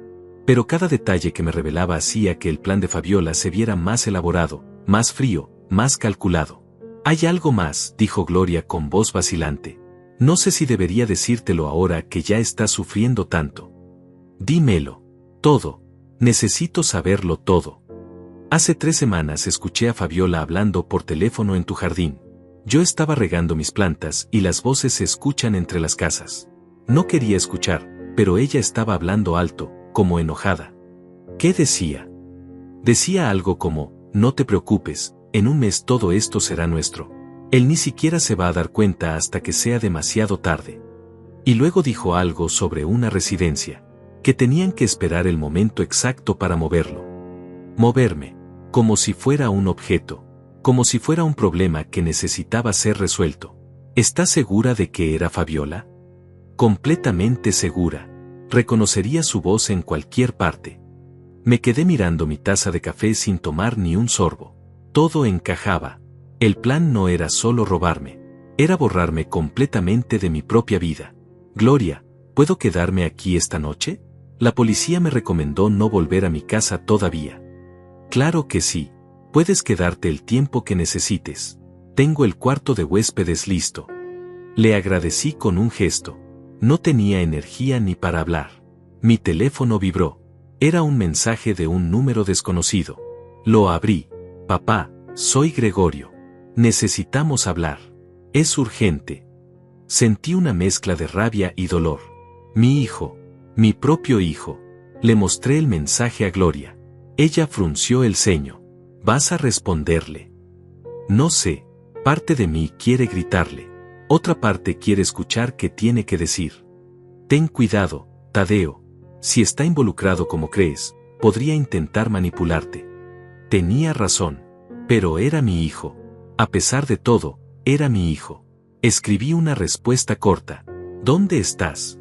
A: Pero cada detalle que me revelaba hacía que el plan de Fabiola se viera más elaborado, más frío, más calculado. Hay algo más, dijo Gloria con voz vacilante. No sé si debería decírtelo ahora que ya estás sufriendo tanto. Dímelo. Todo. Necesito saberlo todo. Hace 3 semanas escuché a Fabiola hablando por teléfono en tu jardín. Yo estaba regando mis plantas y las voces se escuchan entre las casas. No quería escuchar, pero ella estaba hablando alto, como enojada. ¿Qué decía? Decía algo como, no te preocupes, en un mes todo esto será nuestro. Él ni siquiera se va a dar cuenta hasta que sea demasiado tarde. Y luego dijo algo sobre una residencia, que tenían que esperar el momento exacto para moverlo. Moverme, como si fuera un objeto, como si fuera un problema que necesitaba ser resuelto. ¿Estás segura de que era Fabiola? Completamente segura. Reconocería su voz en cualquier parte. Me quedé mirando mi taza de café sin tomar ni un sorbo. Todo encajaba. El plan no era solo robarme, era borrarme completamente de mi propia vida. Gloria, ¿puedo quedarme aquí esta noche? La policía me recomendó no volver a mi casa todavía. Claro que sí, puedes quedarte el tiempo que necesites. Tengo el cuarto de huéspedes listo. Le agradecí con un gesto. No tenía energía ni para hablar. Mi teléfono vibró. Era un mensaje de un número desconocido. Lo abrí. Papá, soy Gregorio. Necesitamos hablar. Es urgente. Sentí una mezcla de rabia y dolor. Mi hijo. Mi propio hijo. Le mostré el mensaje a Gloria. Ella frunció el ceño. ¿Vas a responderle? No sé. Parte de mí quiere gritarle. Otra parte quiere escuchar qué tiene que decir. Ten cuidado, Tadeo. Si está involucrado como crees, podría intentar manipularte. Tenía razón. Pero era mi hijo. A pesar de todo, era mi hijo. Escribí una respuesta corta. ¿Dónde estás?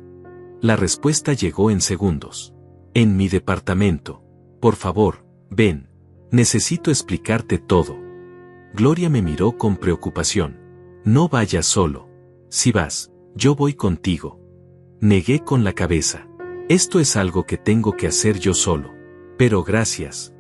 A: La respuesta llegó en segundos. En mi departamento. Por favor, ven. Necesito explicarte todo. Gloria me miró con preocupación. No vayas solo. Si vas, yo voy contigo. Negué con la cabeza. Esto es algo que tengo que hacer yo solo. Pero gracias.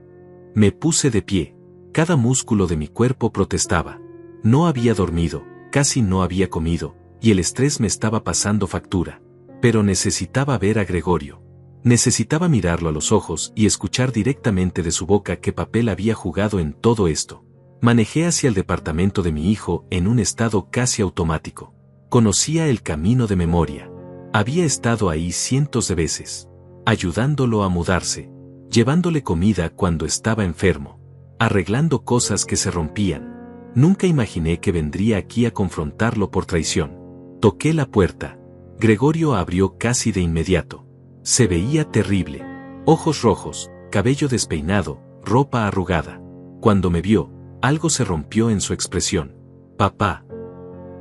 A: Me puse de pie. Cada músculo de mi cuerpo protestaba. No había dormido, casi no había comido, y el estrés me estaba pasando factura. Pero necesitaba ver a Gregorio. Necesitaba mirarlo a los ojos y escuchar directamente de su boca qué papel había jugado en todo esto. Manejé hacia el departamento de mi hijo en un estado casi automático. Conocía el camino de memoria. Había estado ahí cientos de veces, ayudándolo a mudarse, llevándole comida cuando estaba enfermo, arreglando cosas que se rompían. Nunca imaginé que vendría aquí a confrontarlo por traición. Toqué la puerta. Gregorio abrió casi de inmediato. Se veía terrible. Ojos rojos, cabello despeinado, ropa arrugada. Cuando me vio, algo se rompió en su expresión. Papá.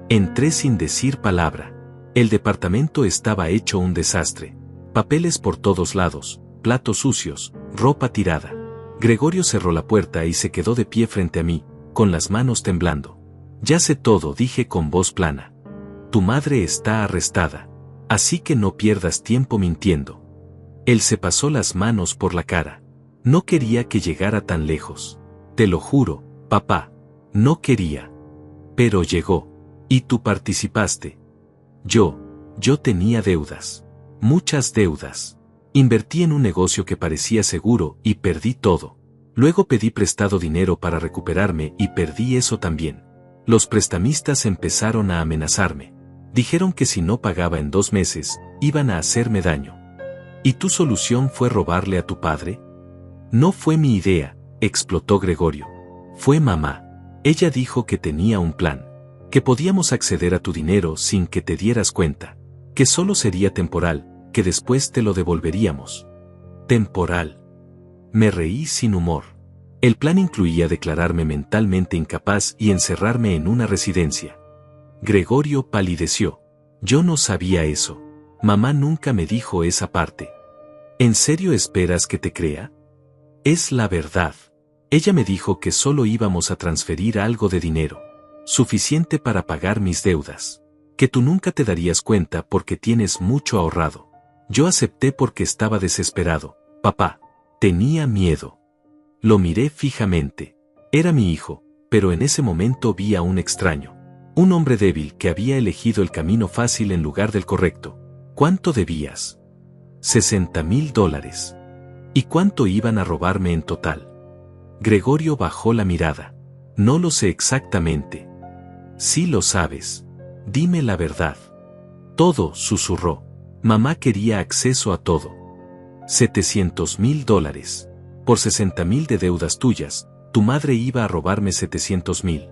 A: Entré sin decir palabra. El departamento estaba hecho un desastre. Papeles por todos lados, platos sucios, ropa tirada. Gregorio cerró la puerta y se quedó de pie frente a mí, con las manos temblando. Ya sé todo, dije con voz plana. Tu madre está arrestada. Así que no pierdas tiempo mintiendo. Él se pasó las manos por la cara. No quería que llegara tan lejos. Te lo juro, papá. No quería. Pero llegó. Y tú participaste. Yo tenía deudas. Muchas deudas. Invertí en un negocio que parecía seguro y perdí todo. Luego pedí prestado dinero para recuperarme y perdí eso también. Los prestamistas empezaron a amenazarme. Dijeron que si no pagaba en 2 meses, iban a hacerme daño. ¿Y tu solución fue robarle a tu padre? No fue mi idea, explotó Gregorio. Fue mamá. Ella dijo que tenía un plan. Que podíamos acceder a tu dinero sin que te dieras cuenta. Que solo sería temporal, que después te lo devolveríamos. Temporal. Me reí sin humor. El plan incluía declararme mentalmente incapaz y encerrarme en una residencia. Gregorio palideció. Yo no sabía eso. Mamá nunca me dijo esa parte. ¿En serio esperas que te crea? Es la verdad. Ella me dijo que solo íbamos a transferir algo de dinero. Suficiente para pagar mis deudas. Que tú nunca te darías cuenta porque tienes mucho ahorrado. Yo acepté porque estaba desesperado. Papá. Tenía miedo. Lo miré fijamente. Era mi hijo, pero en ese momento vi a un extraño. Un hombre débil que había elegido el camino fácil en lugar del correcto. ¿Cuánto debías? $60,000. ¿Y cuánto iban a robarme en total? Gregorio bajó la mirada. No lo sé exactamente. Sí lo sabes. Dime la verdad. Todo, susurró. Mamá quería acceso a todo. $700,000. Por $60,000 de deudas tuyas, tu madre iba a robarme $700,000.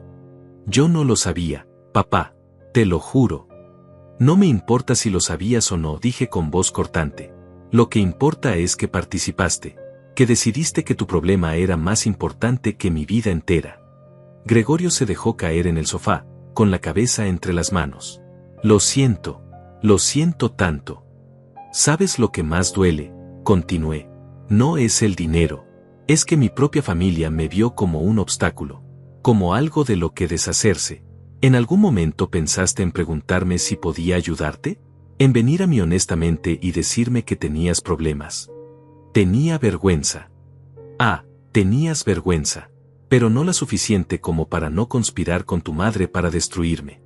A: Yo no lo sabía, papá, te lo juro. No me importa si lo sabías o no, dije con voz cortante. Lo que importa es que participaste, que decidiste que tu problema era más importante que mi vida entera. Gregorio se dejó caer en el sofá, con la cabeza entre las manos. Lo siento tanto. ¿Sabes lo que más duele? Continué. No es el dinero. Es que mi propia familia me vio como un obstáculo, como algo de lo que deshacerse. ¿En algún momento pensaste en preguntarme si podía ayudarte? En venir a mí honestamente y decirme que tenías problemas. Tenía vergüenza. Tenías vergüenza. Pero no la suficiente como para no conspirar con tu madre para destruirme.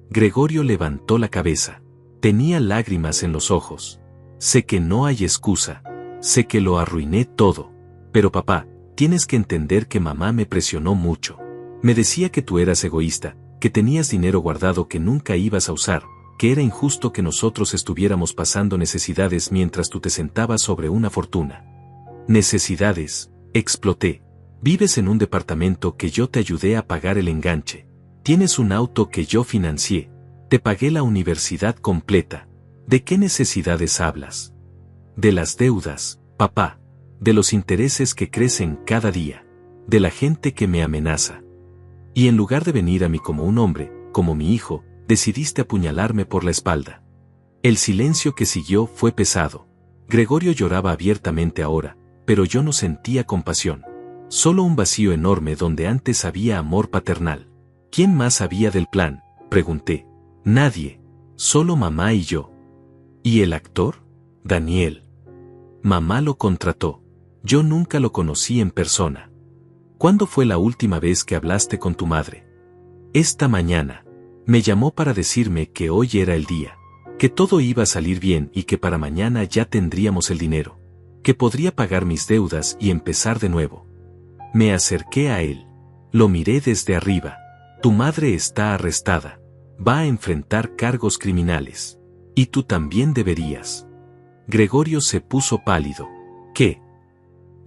A: Gregorio levantó la cabeza. Tenía lágrimas en los ojos. Sé que no hay excusa. Sé que lo arruiné todo. Pero papá, tienes que entender que mamá me presionó mucho. Me decía que tú eras egoísta, que tenías dinero guardado que nunca ibas a usar, que era injusto que nosotros estuviéramos pasando necesidades mientras tú te sentabas sobre una fortuna. Necesidades, exploté. Vives en un departamento que yo te ayudé a pagar el enganche. Tienes un auto que yo financié. Te pagué la universidad completa. ¿De qué necesidades hablas? De las deudas, papá. De los intereses que crecen cada día. De la gente que me amenaza. Y en lugar de venir a mí como un hombre, como mi hijo, decidiste apuñalarme por la espalda. El silencio que siguió fue pesado. Gregorio lloraba abiertamente ahora, pero yo no sentía compasión. Solo un vacío enorme donde antes había amor paternal. ¿Quién más sabía del plan?, pregunté. Nadie. Solo mamá y yo. ¿Y el actor? Daniel. Mamá lo contrató. Yo nunca lo conocí en persona. ¿Cuándo fue la última vez que hablaste con tu madre? Esta mañana. Me llamó para decirme que hoy era el día. Que todo iba a salir bien y que para mañana ya tendríamos el dinero. Que podría pagar mis deudas y empezar de nuevo. Me acerqué a él. Lo miré desde arriba. Tu madre está arrestada. Va a enfrentar cargos criminales. Y tú también deberías. Gregorio se puso pálido. ¿Qué?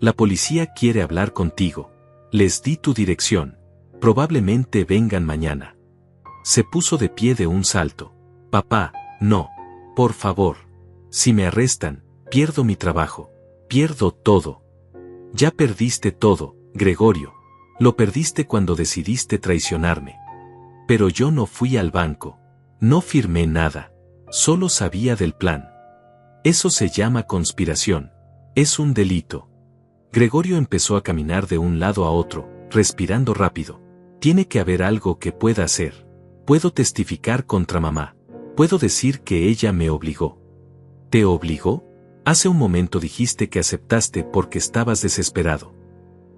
A: La policía quiere hablar contigo. Les di tu dirección. Probablemente vengan mañana. Se puso de pie de un salto. Papá, no. Por favor. Si me arrestan, pierdo mi trabajo. Pierdo todo. Ya perdiste todo, Gregorio. Lo perdiste cuando decidiste traicionarme. Pero yo no fui al banco. No firmé nada. Solo sabía del plan. Eso se llama conspiración. Es un delito. Gregorio empezó a caminar de un lado a otro, respirando rápido. Tiene que haber algo que pueda hacer. Puedo testificar contra mamá. Puedo decir que ella me obligó. ¿Te obligó? Hace un momento dijiste que aceptaste porque estabas desesperado.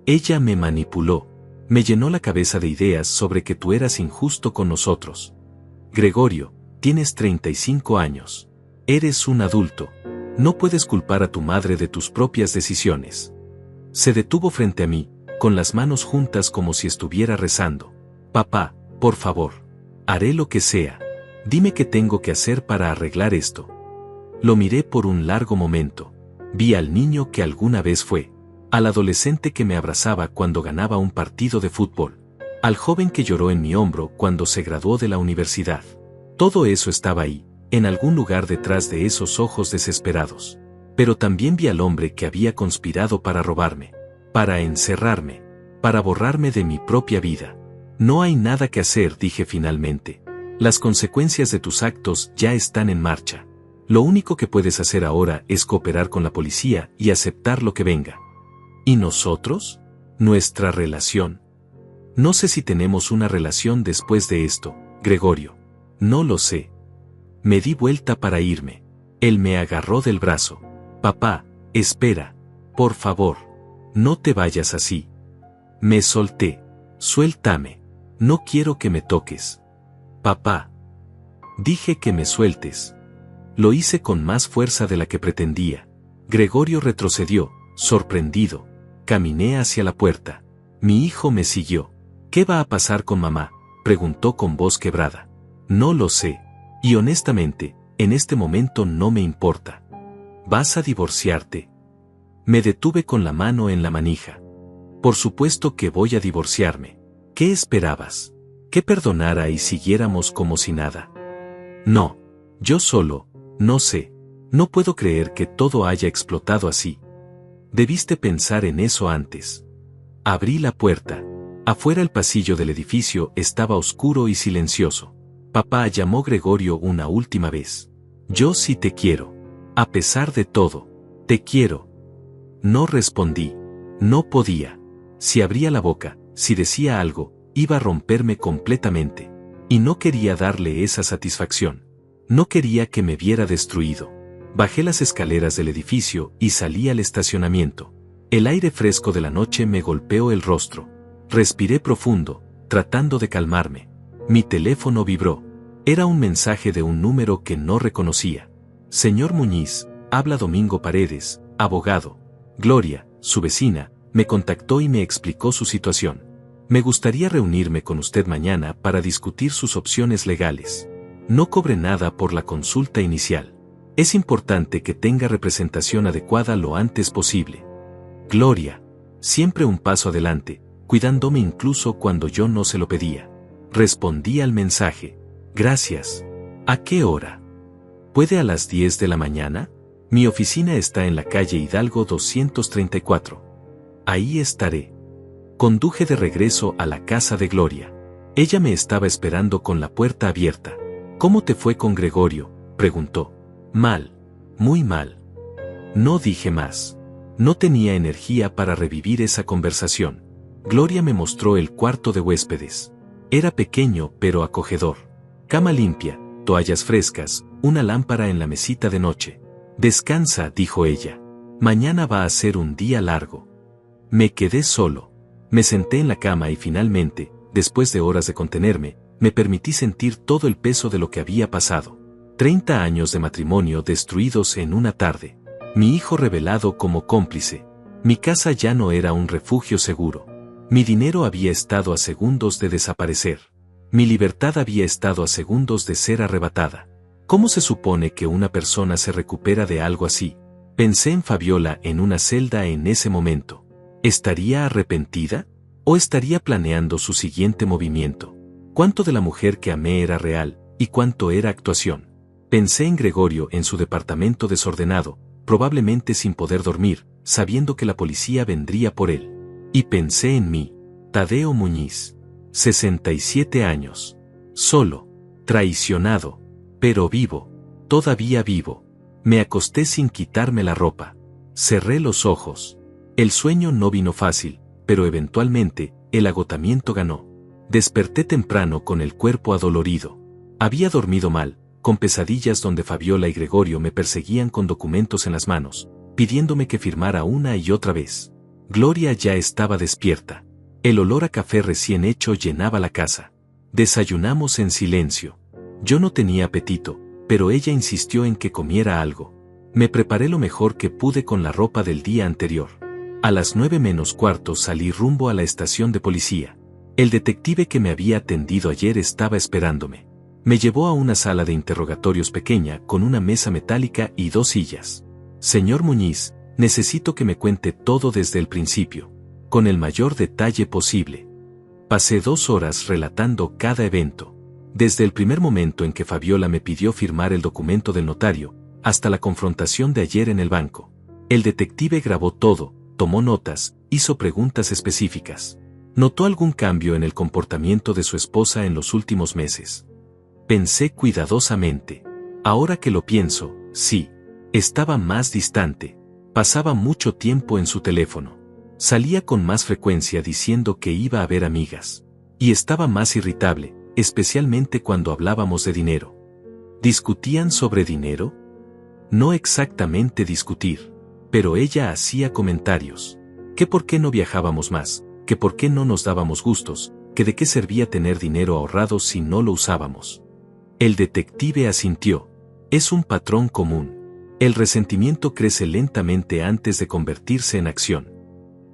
A: Ella me manipuló. Me llenó la cabeza de ideas sobre que tú eras injusto con nosotros. Gregorio, tienes 35 años. Eres un adulto. No puedes culpar a tu madre de tus propias decisiones. Se detuvo frente a mí, con las manos juntas como si estuviera rezando. Papá, por favor. Haré lo que sea. Dime qué tengo que hacer para arreglar esto. Lo miré por un largo momento. Vi al niño que alguna vez fue. Al adolescente que me abrazaba cuando ganaba un partido de fútbol. Al joven que lloró en mi hombro cuando se graduó de la universidad. Todo eso estaba ahí, en algún lugar detrás de esos ojos desesperados. Pero también vi al hombre que había conspirado para robarme, para encerrarme, para borrarme de mi propia vida. No hay nada que hacer, dije finalmente. Las consecuencias de tus actos ya están en marcha. Lo único que puedes hacer ahora es cooperar con la policía y aceptar lo que venga. ¿Y nosotros? Nuestra relación. No sé si tenemos una relación después de esto, Gregorio. No lo sé. Me di vuelta para irme. Él me agarró del brazo. Papá, espera. Por favor. No te vayas así. Me solté. Suéltame. No quiero que me toques. Papá. Dije que me sueltes. Lo hice con más fuerza de la que pretendía. Gregorio retrocedió, sorprendido. Caminé hacia la puerta. Mi hijo me siguió. ¿Qué va a pasar con mamá?, preguntó con voz quebrada. No lo sé. Y honestamente, en este momento no me importa. ¿Vas a divorciarte? Me detuve con la mano en la manija. Por supuesto que voy a divorciarme. ¿Qué esperabas? ¿Que perdonara y siguiéramos como si nada? No. Yo solo, no sé. No puedo creer que todo haya explotado así. Debiste pensar en eso antes. Abrí la puerta. Afuera el pasillo del edificio estaba oscuro y silencioso. Papá, llamó Gregorio una última vez. Yo sí te quiero. A pesar de todo. Te quiero. No respondí. No podía. Si abría la boca, si decía algo, iba a romperme completamente. Y no quería darle esa satisfacción. No quería que me viera destruido. Bajé las escaleras del edificio y salí al estacionamiento. El aire fresco de la noche me golpeó el rostro. Respiré profundo, tratando de calmarme. Mi teléfono vibró. Era un mensaje de un número que no reconocía. Señor Muñiz, habla Domingo Paredes, abogado. Gloria, su vecina, me contactó y me explicó su situación. Me gustaría reunirme con usted mañana para discutir sus opciones legales. No cobre nada por la consulta inicial. Es importante que tenga representación adecuada lo antes posible. Gloria, siempre un paso adelante, cuidándome incluso cuando yo no se lo pedía. Respondí al mensaje. Gracias. ¿A qué hora? ¿Puede a las 10 de la mañana? Mi oficina está en la calle Hidalgo 234. Ahí estaré. Conduje de regreso a la casa de Gloria. Ella me estaba esperando con la puerta abierta. ¿Cómo te fue con Gregorio?, preguntó. Mal. Muy mal. No dije más. No tenía energía para revivir esa conversación. Gloria me mostró el cuarto de huéspedes. Era pequeño pero acogedor. Cama limpia, toallas frescas, una lámpara en la mesita de noche. Descansa, dijo ella. Mañana va a ser un día largo. Me quedé solo. Me senté en la cama y finalmente, después de horas de contenerme, me permití sentir todo el peso de lo que había pasado. 30 años de matrimonio destruidos en una tarde. Mi hijo revelado como cómplice. Mi casa ya no era un refugio seguro. Mi dinero había estado a segundos de desaparecer. Mi libertad había estado a segundos de ser arrebatada. ¿Cómo se supone que una persona se recupera de algo así? Pensé en Fabiola en una celda en ese momento. ¿Estaría arrepentida? ¿O estaría planeando su siguiente movimiento? ¿Cuánto de la mujer que amé era real, y cuánto era actuación? Pensé en Gregorio en su departamento desordenado, probablemente sin poder dormir, sabiendo que la policía vendría por él. Y pensé en mí, Tadeo Muñiz, 67 años, solo, traicionado, pero vivo, todavía vivo. Me acosté sin quitarme la ropa. Cerré los ojos. El sueño no vino fácil, pero eventualmente, el agotamiento ganó. Desperté temprano con el cuerpo adolorido. Había dormido mal, con pesadillas donde Fabiola y Gregorio me perseguían con documentos en las manos, pidiéndome que firmara una y otra vez. Gloria ya estaba despierta. El olor a café recién hecho llenaba la casa. Desayunamos en silencio. Yo no tenía apetito, pero ella insistió en que comiera algo. Me preparé lo mejor que pude con la ropa del día anterior. A las 9:45 salí rumbo a la estación de policía. El detective que me había atendido ayer estaba esperándome. Me llevó a una sala de interrogatorios pequeña con una mesa metálica y 2 sillas. Señor Muñiz, necesito que me cuente todo desde el principio, con el mayor detalle posible. Pasé 2 horas relatando cada evento. Desde el primer momento en que Fabiola me pidió firmar el documento del notario, hasta la confrontación de ayer en el banco. El detective grabó todo, tomó notas, hizo preguntas específicas. ¿Notó algún cambio en el comportamiento de su esposa en los últimos meses? Pensé cuidadosamente. Ahora que lo pienso, sí. Estaba más distante. Pasaba mucho tiempo en su teléfono. Salía con más frecuencia diciendo que iba a ver amigas. Y estaba más irritable, especialmente cuando hablábamos de dinero. ¿Discutían sobre dinero? No exactamente discutir, pero ella hacía comentarios. Que por qué no viajábamos más, que por qué no nos dábamos gustos, que de qué servía tener dinero ahorrado si no lo usábamos. El detective asintió. Es un patrón común. El resentimiento crece lentamente antes de convertirse en acción.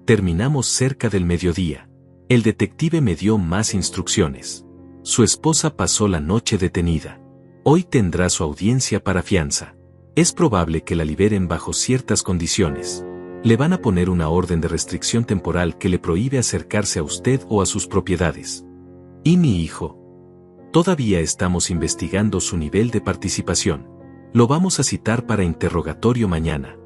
A: Terminamos cerca del mediodía. El detective me dio más instrucciones. Su esposa pasó la noche detenida. Hoy tendrá su audiencia para fianza. Es probable que la liberen bajo ciertas condiciones. Le van a poner una orden de restricción temporal que le prohíbe acercarse a usted o a sus propiedades. ¿Y mi hijo? Todavía estamos investigando su nivel de participación. Lo vamos a citar para interrogatorio mañana.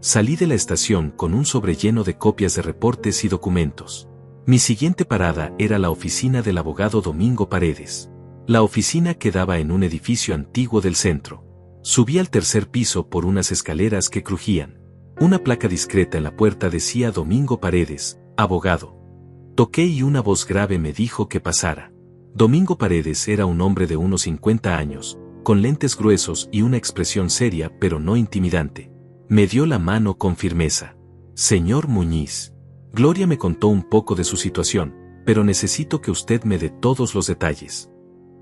A: Salí de la estación con un sobre lleno de copias de reportes y documentos. Mi siguiente parada era la oficina del abogado Domingo Paredes. La oficina quedaba en un edificio antiguo del centro. Subí al 3er piso por unas escaleras que crujían. Una placa discreta en la puerta decía Domingo Paredes, abogado. Toqué y una voz grave me dijo que pasara. Domingo Paredes era un hombre de unos 50 años, con lentes gruesos y una expresión seria pero no intimidante. Me dio la mano con firmeza. Señor Muñiz. Gloria me contó un poco de su situación, pero necesito que usted me dé todos los detalles.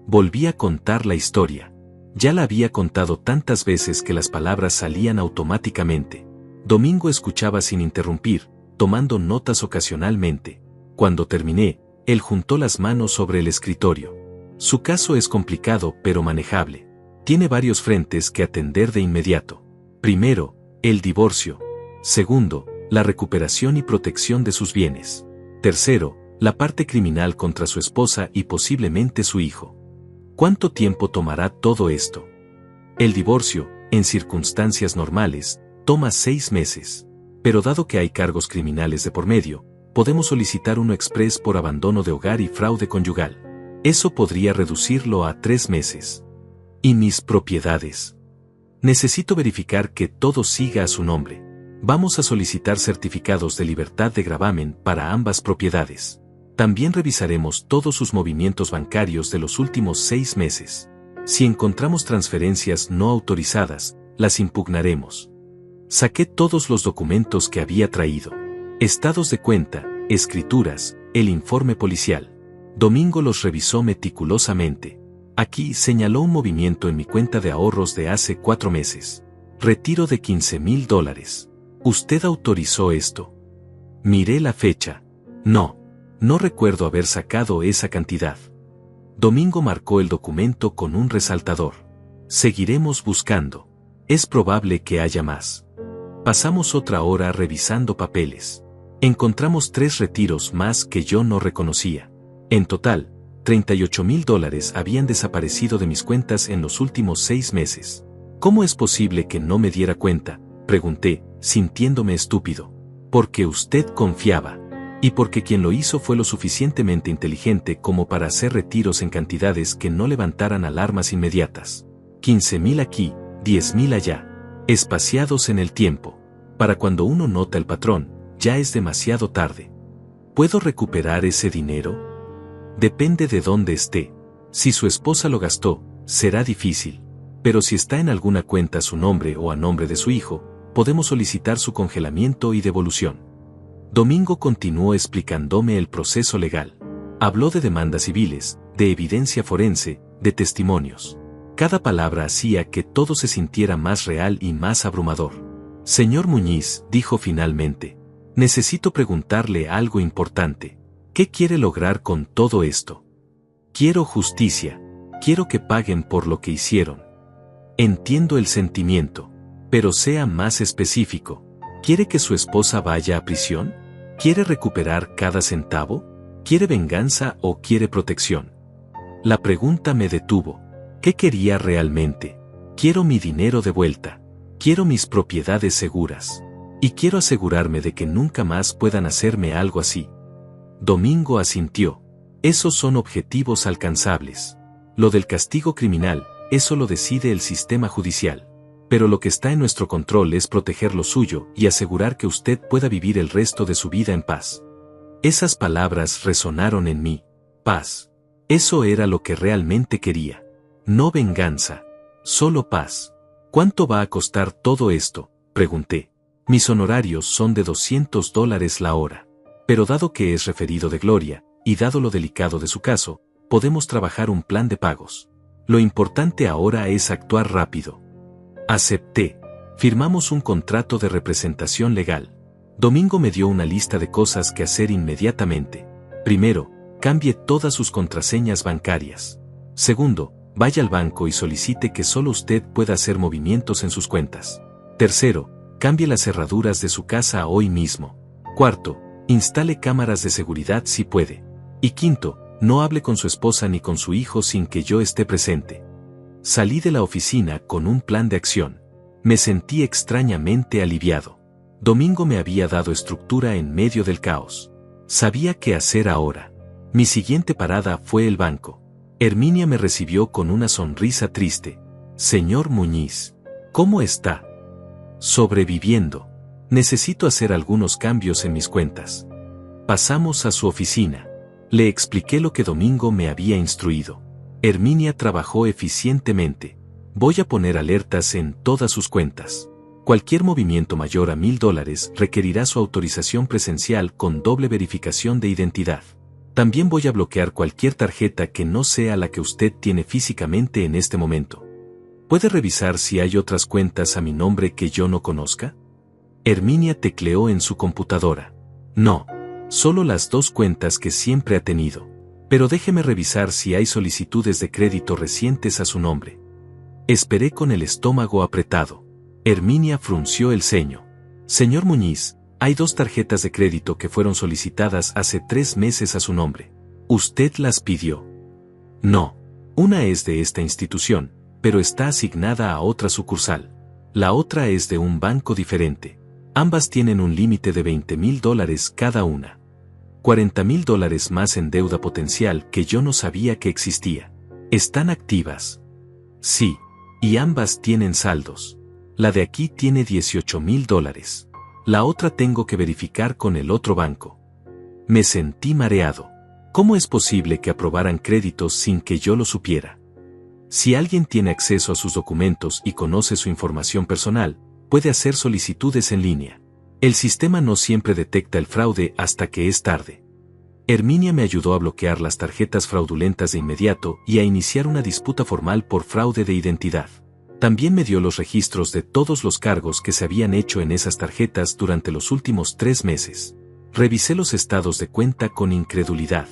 A: Volví a contar la historia. Ya la había contado tantas veces que las palabras salían automáticamente. Domingo escuchaba sin interrumpir, tomando notas ocasionalmente. Cuando terminé, él juntó las manos sobre el escritorio. Su caso es complicado pero manejable. Tiene varios frentes que atender de inmediato. Primero, el divorcio. Segundo, la recuperación y protección de sus bienes. Tercero, la parte criminal contra su esposa y posiblemente su hijo. ¿Cuánto tiempo tomará todo esto? El divorcio, en circunstancias normales, toma 6 meses. Pero dado que hay cargos criminales de por medio, podemos solicitar uno express por abandono de hogar y fraude conyugal. Eso podría reducirlo a 3 meses. ¿Y mis propiedades? Necesito verificar que todo siga a su nombre. Vamos a solicitar certificados de libertad de gravamen para ambas propiedades. También revisaremos todos sus movimientos bancarios de los últimos 6 meses. Si encontramos transferencias no autorizadas, las impugnaremos. Saqué todos los documentos que había traído. Estados de cuenta, escrituras, el informe policial. Domingo los revisó meticulosamente. Aquí señaló un movimiento en mi cuenta de ahorros de hace 4 meses. Retiro de $15,000. ¿Usted autorizó esto? Miré la fecha. No. No recuerdo haber sacado esa cantidad. Domingo marcó el documento con un resaltador. Seguiremos buscando. Es probable que haya más. Pasamos otra hora revisando papeles. Encontramos 3 retiros más que yo no reconocía. En total, $38,000 habían desaparecido de mis cuentas en los últimos 6 meses. ¿Cómo es posible que no me diera cuenta?, pregunté, sintiéndome estúpido. Porque usted confiaba. Y porque quien lo hizo fue lo suficientemente inteligente como para hacer retiros en cantidades que no levantaran alarmas inmediatas. 15,000 aquí, 10,000 allá. Espaciados en el tiempo. Para cuando uno nota el patrón, ya es demasiado tarde. ¿Puedo recuperar ese dinero? Depende de dónde esté. Si su esposa lo gastó, será difícil. Pero si está en alguna cuenta a su nombre o a nombre de su hijo, podemos solicitar su congelamiento y devolución. Domingo continuó explicándome el proceso legal. Habló de demandas civiles, de evidencia forense, de testimonios. Cada palabra hacía que todo se sintiera más real y más abrumador. Señor Muñiz, dijo finalmente, necesito preguntarle algo importante. ¿Qué quiere lograr con todo esto? Quiero justicia. Quiero que paguen por lo que hicieron. Entiendo el sentimiento, pero sea más específico. ¿Quiere que su esposa vaya a prisión? ¿Quiere recuperar cada centavo? ¿Quiere venganza o quiere protección? La pregunta me detuvo. ¿Qué quería realmente? Quiero mi dinero de vuelta. Quiero mis propiedades seguras. Y quiero asegurarme de que nunca más puedan hacerme algo así. Domingo asintió. Esos son objetivos alcanzables. Lo del castigo criminal, eso lo decide el sistema judicial. Pero lo que está en nuestro control es proteger lo suyo y asegurar que usted pueda vivir el resto de su vida en paz. Esas palabras resonaron en mí. Paz. Eso era lo que realmente quería. No venganza. Solo paz. ¿Cuánto va a costar todo esto?, pregunté. Mis honorarios son de $200 la hora. Pero dado que es referido de Gloria, y dado lo delicado de su caso, podemos trabajar un plan de pagos. Lo importante ahora es actuar rápido. Acepté. Firmamos un contrato de representación legal. Domingo me dio una lista de cosas que hacer inmediatamente. Primero, cambie todas sus contraseñas bancarias. Segundo, vaya al banco y solicite que solo usted pueda hacer movimientos en sus cuentas. Tercero, cambie las cerraduras de su casa hoy mismo. Cuarto, instale cámaras de seguridad si puede. Y quinto, no hable con su esposa ni con su hijo sin que yo esté presente. Salí de la oficina con un plan de acción. Me sentí extrañamente aliviado. Domingo me había dado estructura en medio del caos. Sabía qué hacer ahora. Mi siguiente parada fue el banco. Herminia me recibió con una sonrisa triste. Señor Muñiz, ¿cómo está? Sobreviviendo. Necesito hacer algunos cambios en mis cuentas. Pasamos a su oficina. Le expliqué lo que Domingo me había instruido. Herminia trabajó eficientemente. Voy a poner alertas en todas sus cuentas. Cualquier movimiento mayor a $1,000 requerirá su autorización presencial con doble verificación de identidad. También voy a bloquear cualquier tarjeta que no sea la que usted tiene físicamente en este momento. ¿Puede revisar si hay otras cuentas a mi nombre que yo no conozca? Herminia tecleó en su computadora. No, solo las 2 cuentas que siempre ha tenido. Pero déjeme revisar si hay solicitudes de crédito recientes a su nombre. Esperé con el estómago apretado. Herminia frunció el ceño. Señor Muñiz, hay 2 tarjetas de crédito que fueron solicitadas hace 3 meses a su nombre. ¿Usted las pidió? No. Una es de esta institución, pero está asignada a otra sucursal. La otra es de un banco diferente. Ambas tienen un límite de $20,000 cada una. $40,000 más en deuda potencial que yo no sabía que existía. ¿Están activas? Sí. Y ambas tienen saldos. La de aquí tiene $18,000. La otra tengo que verificar con el otro banco. Me sentí mareado. ¿Cómo es posible que aprobaran créditos sin que yo lo supiera? Si alguien tiene acceso a sus documentos y conoce su información personal, puede hacer solicitudes en línea. El sistema no siempre detecta el fraude hasta que es tarde. Herminia me ayudó a bloquear las tarjetas fraudulentas de inmediato y a iniciar una disputa formal por fraude de identidad. También me dio los registros de todos los cargos que se habían hecho en esas tarjetas durante los últimos 3 meses. Revisé los estados de cuenta con incredulidad.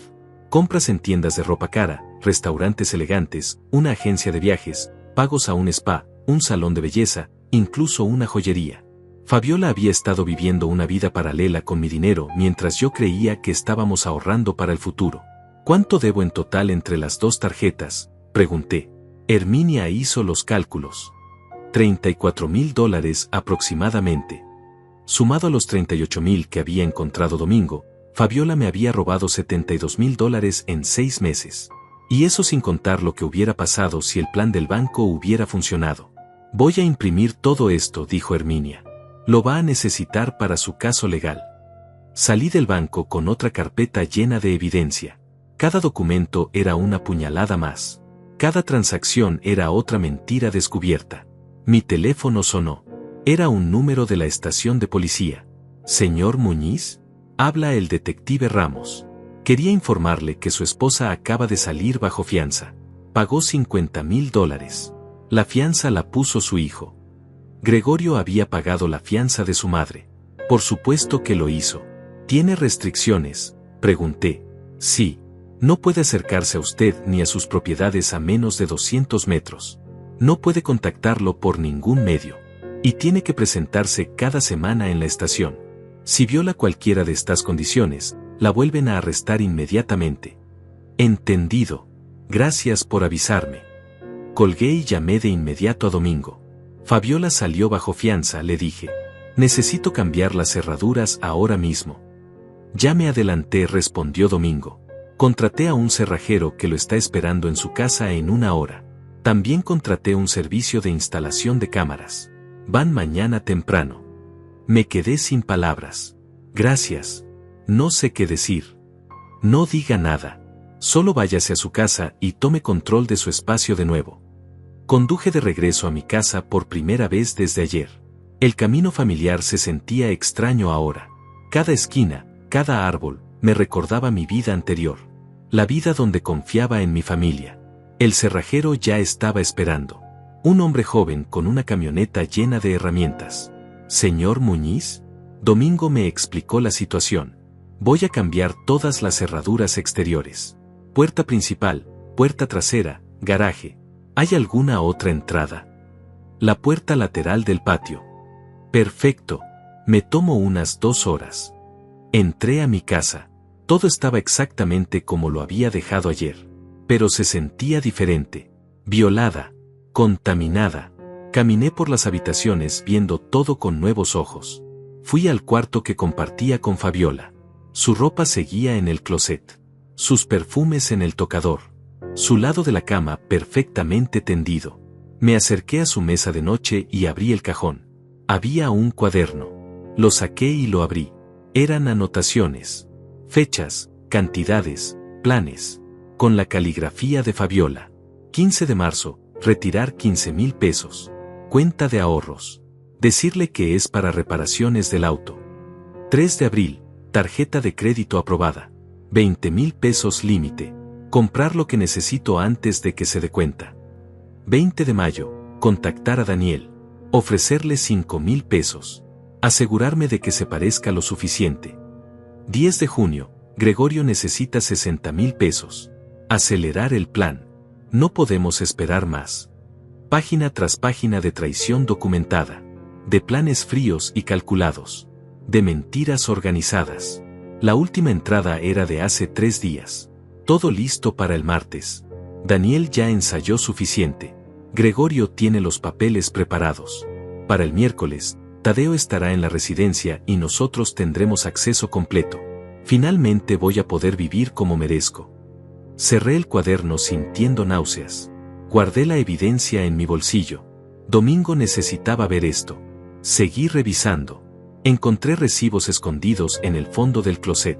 A: Compras en tiendas de ropa cara, restaurantes elegantes, una agencia de viajes, pagos a un spa, un salón de belleza, incluso una joyería. Fabiola había estado viviendo una vida paralela con mi dinero mientras yo creía que estábamos ahorrando para el futuro. ¿Cuánto debo en total entre las dos tarjetas?, pregunté. Herminia hizo los cálculos. $34,000 aproximadamente. Sumado a los 38,000 que había encontrado Domingo, Fabiola me había robado $72,000 en 6 meses. Y eso sin contar lo que hubiera pasado si el plan del banco hubiera funcionado. Voy a imprimir todo esto, dijo Herminia. Lo va a necesitar para su caso legal. Salí del banco con otra carpeta llena de evidencia. Cada documento era una puñalada más. Cada transacción era otra mentira descubierta. Mi teléfono sonó. Era un número de la estación de policía. ¿Señor Muñiz? Habla el detective Ramos. Quería informarle que su esposa acaba de salir bajo fianza. Pagó $50,000. La fianza la puso su hijo. Gregorio había pagado la fianza de su madre. Por supuesto que lo hizo. ¿Tiene restricciones?, pregunté. Sí. No puede acercarse a usted ni a sus propiedades a menos de 200 metros. No puede contactarlo por ningún medio. Y tiene que presentarse cada semana en la estación. Si viola cualquiera de estas condiciones, la vuelven a arrestar inmediatamente. Entendido. Gracias por avisarme. Colgué y llamé de inmediato a Domingo. Fabiola salió bajo fianza, le dije. Necesito cambiar las cerraduras ahora mismo. Ya me adelanté, respondió Domingo. Contraté a un cerrajero que lo está esperando en su casa en 1 hora. También contraté un servicio de instalación de cámaras. Van mañana temprano. Me quedé sin palabras. Gracias. No sé qué decir. No diga nada. Solo váyase a su casa y tome control de su espacio de nuevo. Conduje de regreso a mi casa por primera vez desde ayer. El camino familiar se sentía extraño ahora. Cada esquina, cada árbol, me recordaba mi vida anterior. La vida donde confiaba en mi familia. El cerrajero ya estaba esperando. Un hombre joven con una camioneta llena de herramientas. ¿Señor Muñiz? Domingo me explicó la situación. Voy a cambiar todas las cerraduras exteriores. Puerta principal, puerta trasera, garaje. ¿Hay alguna otra entrada? La puerta lateral del patio. Perfecto. Me tomo unas 2 horas. Entré a mi casa. Todo estaba exactamente como lo había dejado ayer. Pero se sentía diferente. Violada. Contaminada. Caminé por las habitaciones viendo todo con nuevos ojos. Fui al cuarto que compartía con Fabiola. Su ropa seguía en el closet. Sus perfumes en el tocador. Su lado de la cama perfectamente tendido. Me acerqué a su mesa de noche y abrí el cajón. Había un cuaderno. Lo saqué y lo abrí. Eran anotaciones. Fechas, cantidades, planes. Con la caligrafía de Fabiola. 15 de marzo, retirar $15,000. Cuenta de ahorros. Decirle que es para reparaciones del auto. 3 de abril, tarjeta de crédito aprobada. $20,000 límite. Comprar lo que necesito antes de que se dé cuenta. 20 de mayo, contactar a Daniel. Ofrecerle $5,000. Asegurarme de que se parezca lo suficiente. 10 de junio, Gregorio necesita $60,000. Acelerar el plan. No podemos esperar más. Página tras página de traición documentada. De planes fríos y calculados. De mentiras organizadas. La última entrada era de hace 3 días. Todo listo para el martes. Daniel ya ensayó suficiente. Gregorio tiene los papeles preparados. Para el miércoles, Tadeo estará en la residencia y nosotros tendremos acceso completo. Finalmente voy a poder vivir como merezco. Cerré el cuaderno sintiendo náuseas. Guardé la evidencia en mi bolsillo. Domingo necesitaba ver esto. Seguí revisando. Encontré recibos escondidos en el fondo del closet.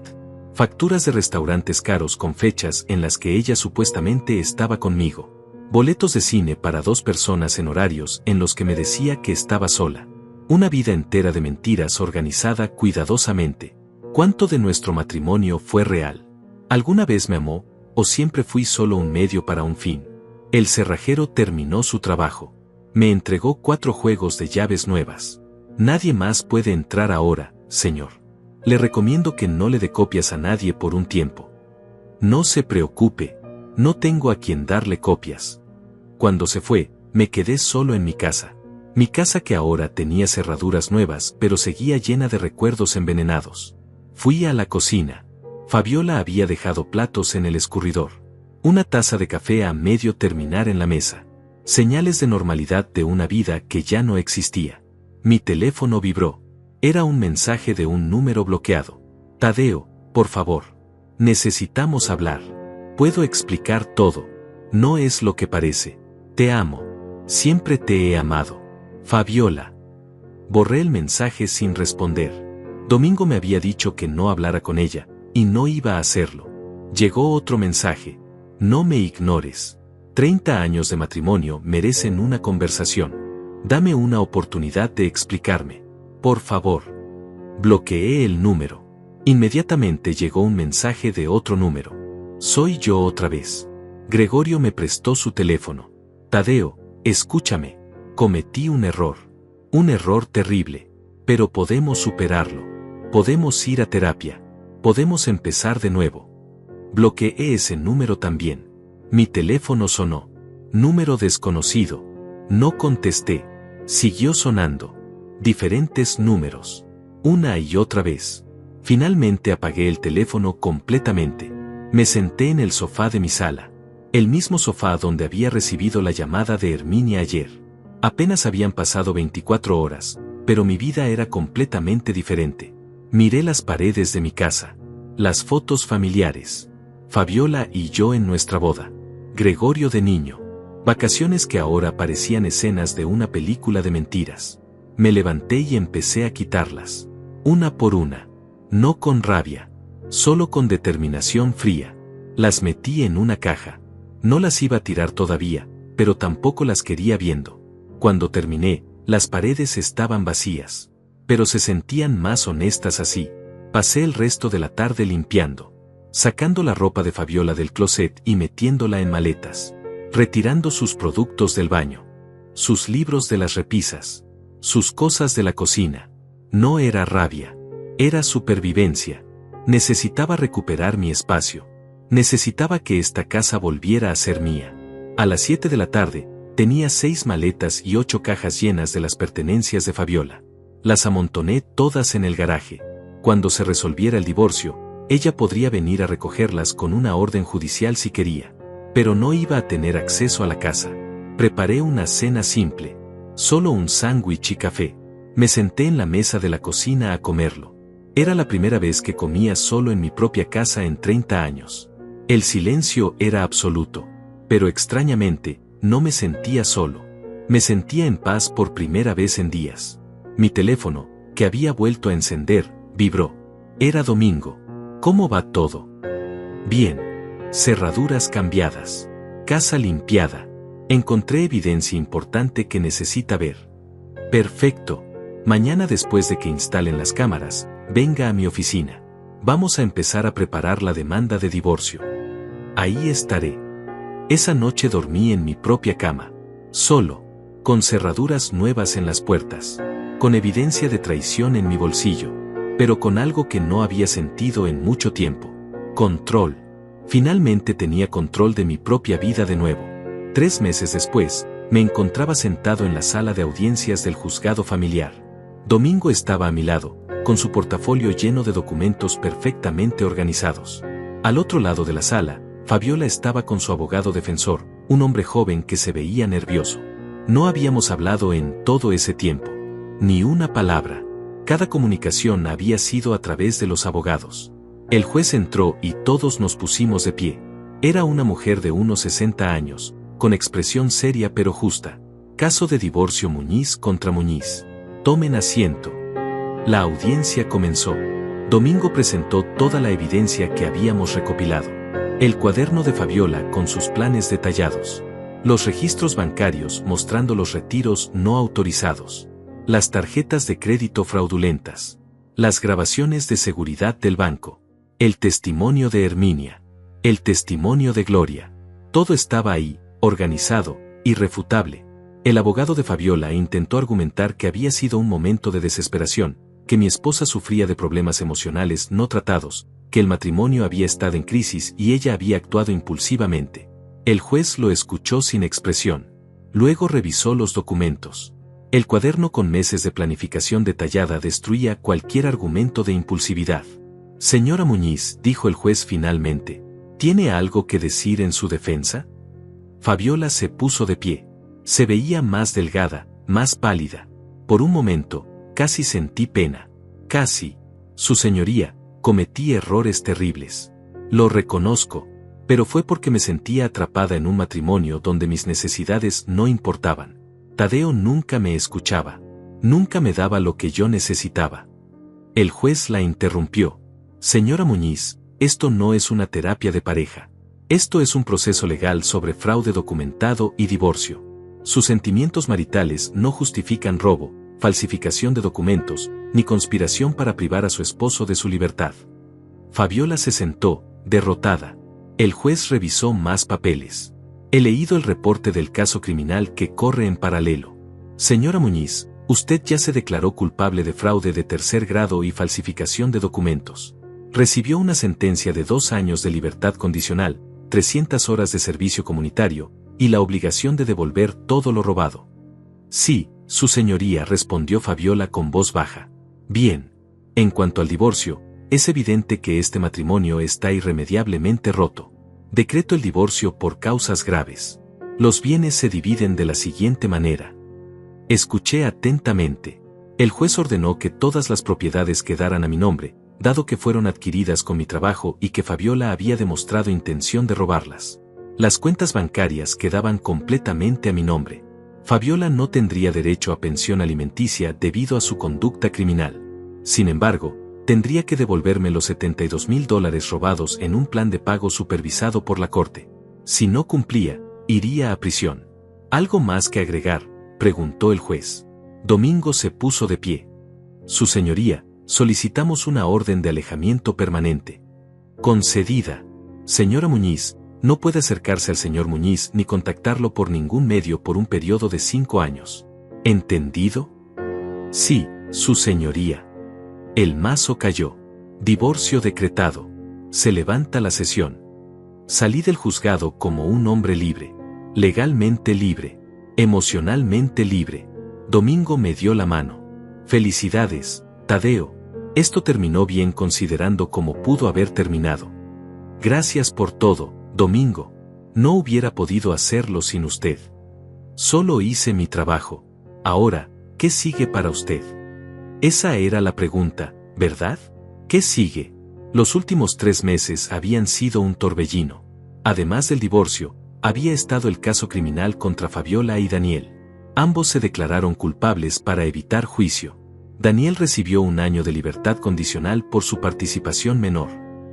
A: Facturas de restaurantes caros con fechas en las que ella supuestamente estaba conmigo. Boletos de cine para 2 personas en horarios en los que me decía que estaba sola. Una vida entera de mentiras organizada cuidadosamente. ¿Cuánto de nuestro matrimonio fue real? ¿Alguna vez me amó, o siempre fui solo un medio para un fin? El cerrajero terminó su trabajo. Me entregó 4 juegos de llaves nuevas. Nadie más puede entrar ahora, señor. Le recomiendo que no le dé copias a nadie por un tiempo. No se preocupe, no tengo a quien darle copias. Cuando se fue, me quedé solo en mi casa. Mi casa que ahora tenía cerraduras nuevas pero seguía llena de recuerdos envenenados. Fui a la cocina. Fabiola había dejado platos en el escurridor. Una taza de café a medio terminar en la mesa. Señales de normalidad de una vida que ya no existía. Mi teléfono vibró. Era un mensaje de un número bloqueado. Tadeo, por favor. Necesitamos hablar. Puedo explicar todo. No es lo que parece. Te amo. Siempre te he amado. Fabiola. Borré el mensaje sin responder. Domingo me había dicho que no hablara con ella, y no iba a hacerlo. Llegó otro mensaje. No me ignores. 30 años de matrimonio merecen una conversación. Dame una oportunidad de explicarme. Por favor. Bloqueé el número. Inmediatamente llegó un mensaje de otro número. Soy yo otra vez. Gregorio me prestó su teléfono. Tadeo, escúchame. Cometí un error. Un error terrible. Pero podemos superarlo. Podemos ir a terapia. Podemos empezar de nuevo. Bloqueé ese número también. Mi teléfono sonó. Número desconocido. No contesté. Siguió sonando. Diferentes números. Una y otra vez. Finalmente apagué el teléfono completamente. Me senté en el sofá de mi sala. El mismo sofá donde había recibido la llamada de Herminia ayer. Apenas habían pasado 24 horas, pero mi vida era completamente diferente. Miré las paredes de mi casa. Las fotos familiares. Fabiola y yo en nuestra boda. Gregorio de niño. Vacaciones que ahora parecían escenas de una película de mentiras. Me levanté y empecé a quitarlas. Una por una. No con rabia. Solo con determinación fría. Las metí en una caja. No las iba a tirar todavía, pero tampoco las quería viendo. Cuando terminé, las paredes estaban vacías. Pero se sentían más honestas así. Pasé el resto de la tarde limpiando. Sacando la ropa de Fabiola del closet y metiéndola en maletas. Retirando sus productos del baño. Sus libros de las repisas. Sus cosas de la cocina. No era rabia. Era supervivencia. Necesitaba recuperar mi espacio. Necesitaba que esta casa volviera a ser mía. A las 7 de la tarde, tenía 6 maletas y 8 cajas llenas de las pertenencias de Fabiola. Las amontoné todas en el garaje. Cuando se resolviera el divorcio, ella podría venir a recogerlas con una orden judicial si quería. Pero no iba a tener acceso a la casa. Preparé una cena simple. Solo un sándwich y café. Me senté en la mesa de la cocina a comerlo. Era la primera vez que comía solo en mi propia casa en 30 años. El silencio era absoluto. Pero extrañamente, no me sentía solo. Me sentía en paz por primera vez en días. Mi teléfono, que había vuelto a encender, vibró. Era domingo. ¿Cómo va todo? Bien. Cerraduras cambiadas. Casa limpiada. Encontré evidencia importante que necesita ver. Perfecto. Mañana después de que instalen las cámaras, venga a mi oficina. Vamos a empezar a preparar la demanda de divorcio. Ahí estaré. Esa noche dormí en mi propia cama. Solo. Con cerraduras nuevas en las puertas. Con evidencia de traición en mi bolsillo. Pero con algo que no había sentido en mucho tiempo. Control. Finalmente tenía control de mi propia vida de nuevo. 3 meses después, me encontraba sentado en la sala de audiencias del juzgado familiar. Domingo estaba a mi lado, con su portafolio lleno de documentos perfectamente organizados. Al otro lado de la sala, Fabiola estaba con su abogado defensor, un hombre joven que se veía nervioso. No habíamos hablado en todo ese tiempo. Ni una palabra. Cada comunicación había sido a través de los abogados. El juez entró y todos nos pusimos de pie. Era una mujer de unos 60 años, con expresión seria pero justa. Caso de divorcio Muñiz contra Muñiz. Tomen asiento. La audiencia comenzó. Domingo presentó toda la evidencia que habíamos recopilado. El cuaderno de Fabiola con sus planes detallados. Los registros bancarios mostrando los retiros no autorizados. Las tarjetas de crédito fraudulentas. Las grabaciones de seguridad del banco. El testimonio de Herminia. El testimonio de Gloria. Todo estaba ahí, organizado, irrefutable. El abogado de Fabiola intentó argumentar que había sido un momento de desesperación, que mi esposa sufría de problemas emocionales no tratados, que el matrimonio había estado en crisis y ella había actuado impulsivamente. El juez lo escuchó sin expresión. Luego revisó los documentos. El cuaderno con meses de planificación detallada destruía cualquier argumento de impulsividad. Señora Muñiz, dijo el juez finalmente, ¿tiene algo que decir en su defensa? Fabiola se puso de pie. Se veía más delgada, más pálida. Por un momento, casi sentí pena. Casi. Su señoría, cometí errores terribles. Lo reconozco, pero fue porque me sentía atrapada en un matrimonio donde mis necesidades no importaban. Tadeo nunca me escuchaba. Nunca me daba lo que yo necesitaba. El juez la interrumpió. Señora Muñiz, esto no es una terapia de pareja. Esto es un proceso legal sobre fraude documentado y divorcio. Sus sentimientos maritales no justifican robo, falsificación de documentos, ni conspiración para privar a su esposo de su libertad. Fabiola se sentó, derrotada. El juez revisó más papeles. He leído el reporte del caso criminal que corre en paralelo. Señora Muñiz, usted ya se declaró culpable de fraude de tercer grado y falsificación de documentos. Recibió una sentencia de 2 años de libertad condicional, 300 horas de servicio comunitario, y la obligación de devolver todo lo robado. Sí, su señoría, respondió Fabiola con voz baja. Bien. En cuanto al divorcio, es evidente que este matrimonio está irremediablemente roto. Decreto el divorcio por causas graves. Los bienes se dividen de la siguiente manera. Escuché atentamente. El juez ordenó que todas las propiedades quedaran a mi nombre, dado que fueron adquiridas con mi trabajo y que Fabiola había demostrado intención de robarlas. Las cuentas bancarias quedaban completamente a mi nombre. Fabiola no tendría derecho a pensión alimenticia debido a su conducta criminal. Sin embargo, tendría que devolverme los $72,000 robados en un plan de pago supervisado por la corte. Si no cumplía, iría a prisión. ¿Algo más que agregar?, preguntó el juez. Domingo se puso de pie. Su señoría, solicitamos una orden de alejamiento permanente. Concedida. Señora Muñiz, no puede acercarse al señor Muñiz ni contactarlo por ningún medio por un periodo de 5 años. ¿Entendido? Sí, su señoría. El mazo cayó. Divorcio decretado. Se levanta la sesión. Salí del juzgado como un hombre libre. Legalmente libre. Emocionalmente libre. Domingo me dio la mano. Felicidades, Tadeo. Esto terminó bien considerando cómo pudo haber terminado. Gracias por todo, Domingo. No hubiera podido hacerlo sin usted. Solo hice mi trabajo. Ahora, ¿qué sigue para usted? Esa era la pregunta, ¿verdad? ¿Qué sigue? Los últimos 3 meses habían sido un torbellino. Además del divorcio, había estado el caso criminal contra Fabiola y Daniel. Ambos se declararon culpables para evitar juicio. Daniel recibió 1 año de libertad condicional por su participación menor.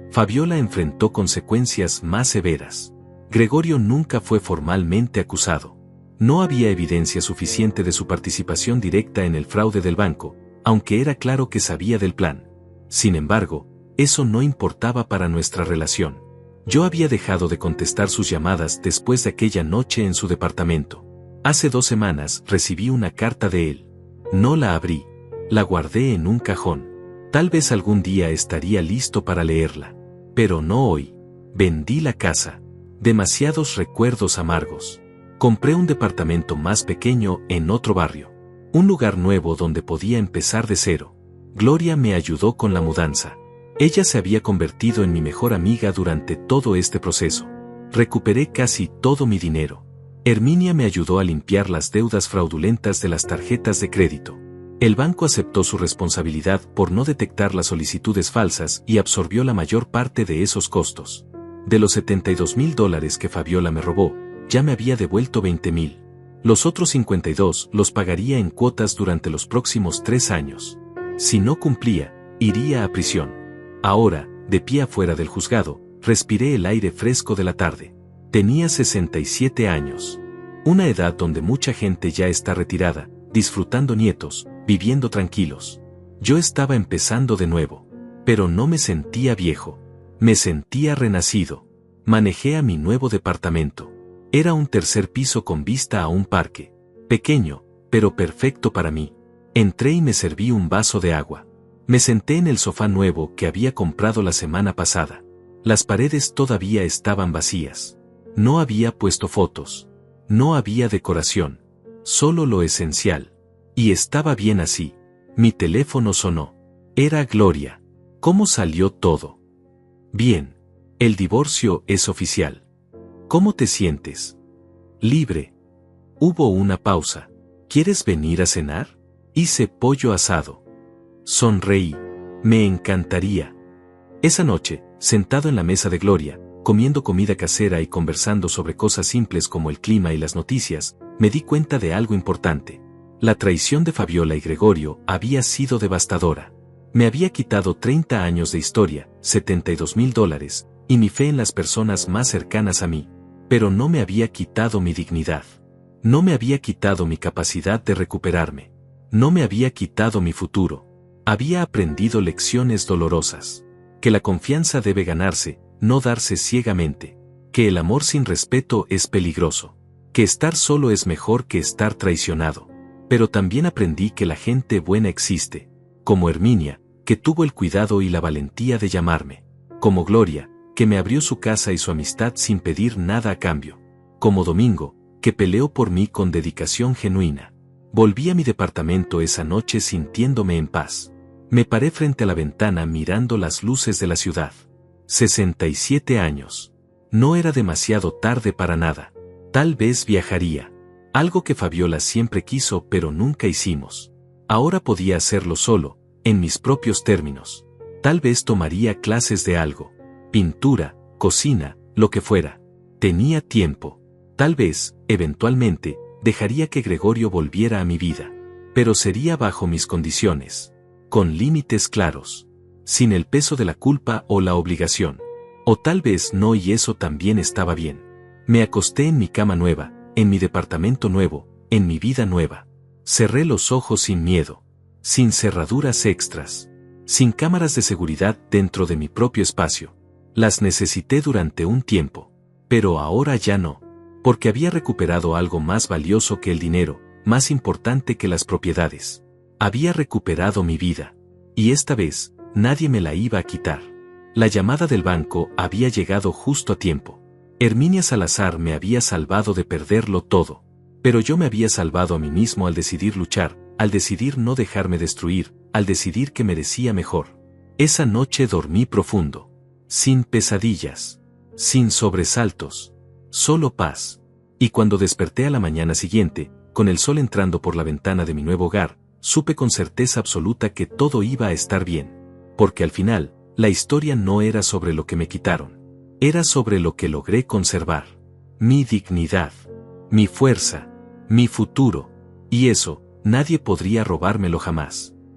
A: Fabiola enfrentó consecuencias más severas. Gregorio nunca fue formalmente acusado. No había evidencia suficiente de su participación directa en el fraude del banco, aunque era claro que sabía del plan. Sin embargo, eso no importaba para nuestra relación. Yo había dejado de contestar sus llamadas después de aquella noche en su departamento. Hace 2 semanas recibí una carta de él. No la abrí. La guardé en un cajón. Tal vez algún día estaría listo para leerla. Pero no hoy. Vendí la casa. Demasiados recuerdos amargos. Compré un departamento más pequeño en otro barrio. Un lugar nuevo donde podía empezar de cero. Gloria me ayudó con la mudanza. Ella se había convertido en mi mejor amiga durante todo este proceso. Recuperé casi todo mi dinero. Herminia me ayudó a limpiar las deudas fraudulentas de las tarjetas de crédito. El banco aceptó su responsabilidad por no detectar las solicitudes falsas y absorbió la mayor parte de esos costos. De los $72,000 que Fabiola me robó, ya me había devuelto 20,000. Los otros 52 los pagaría en cuotas durante los próximos 3 años. Si no cumplía, iría a prisión. Ahora, de pie afuera del juzgado, respiré el aire fresco de la tarde. Tenía 67 años. Una edad donde mucha gente ya está retirada, disfrutando nietos, viviendo tranquilos. Yo estaba empezando de nuevo. Pero no me sentía viejo. Me sentía renacido. Manejé a mi nuevo departamento. Era un 3er piso con vista a un parque. Pequeño, pero perfecto para mí. Entré y me serví un vaso de agua. Me senté en el sofá nuevo que había comprado la semana pasada. Las paredes todavía estaban vacías. No había puesto fotos. No había decoración. Solo lo esencial. Y estaba bien así. Mi teléfono sonó. Era Gloria. ¿Cómo salió todo? Bien. El divorcio es oficial. ¿Cómo te sientes? Libre. Hubo una pausa. ¿Quieres venir a cenar? Hice pollo asado. Sonreí. Me encantaría. Esa noche, sentado en la mesa de Gloria, comiendo comida casera y conversando sobre cosas simples como el clima y las noticias, me di cuenta de algo importante. La traición de Fabiola y Gregorio había sido devastadora. Me había quitado 30 años de historia, $72,000, y mi fe en las personas más cercanas a mí, pero no me había quitado mi dignidad. No me había quitado mi capacidad de recuperarme. No me había quitado mi futuro. Había aprendido lecciones dolorosas. Que la confianza debe ganarse, no darse ciegamente. Que el amor sin respeto es peligroso. Que estar solo es mejor que estar traicionado. Pero también aprendí que la gente buena existe. Como Herminia, que tuvo el cuidado y la valentía de llamarme. Como Gloria, que me abrió su casa y su amistad sin pedir nada a cambio. Como Domingo, que peleó por mí con dedicación genuina. Volví a mi departamento esa noche sintiéndome en paz. Me paré frente a la ventana mirando las luces de la ciudad. 67 años. No era demasiado tarde para nada. Tal vez viajaría. Algo que Fabiola siempre quiso pero nunca hicimos. Ahora podía hacerlo solo, en mis propios términos. Tal vez tomaría clases de algo. Pintura, cocina, lo que fuera. Tenía tiempo. Tal vez, eventualmente, dejaría que Gregorio volviera a mi vida. Pero sería bajo mis condiciones. Con límites claros. Sin el peso de la culpa o la obligación. O tal vez no, y eso también estaba bien. Me acosté en mi cama nueva, en mi departamento nuevo, en mi vida nueva. Cerré los ojos sin miedo. Sin cerraduras extras. Sin cámaras de seguridad dentro de mi propio espacio. Las necesité durante un tiempo. Pero ahora ya no. Porque había recuperado algo más valioso que el dinero, más importante que las propiedades. Había recuperado mi vida. Y esta vez, nadie me la iba a quitar. La llamada del banco había llegado justo a tiempo. Herminia Salazar me había salvado de perderlo todo. Pero yo me había salvado a mí mismo al decidir luchar, al decidir no dejarme destruir, al decidir que merecía mejor. Esa noche dormí profundo. Sin pesadillas. Sin sobresaltos. Solo paz. Y cuando desperté a la mañana siguiente, con el sol entrando por la ventana de mi nuevo hogar, supe con certeza absoluta que todo iba a estar bien. Porque al final, la historia no era sobre lo que me quitaron. Era sobre lo que logré conservar. Mi dignidad. Mi fuerza. Mi futuro. Y eso, nadie podría robármelo jamás.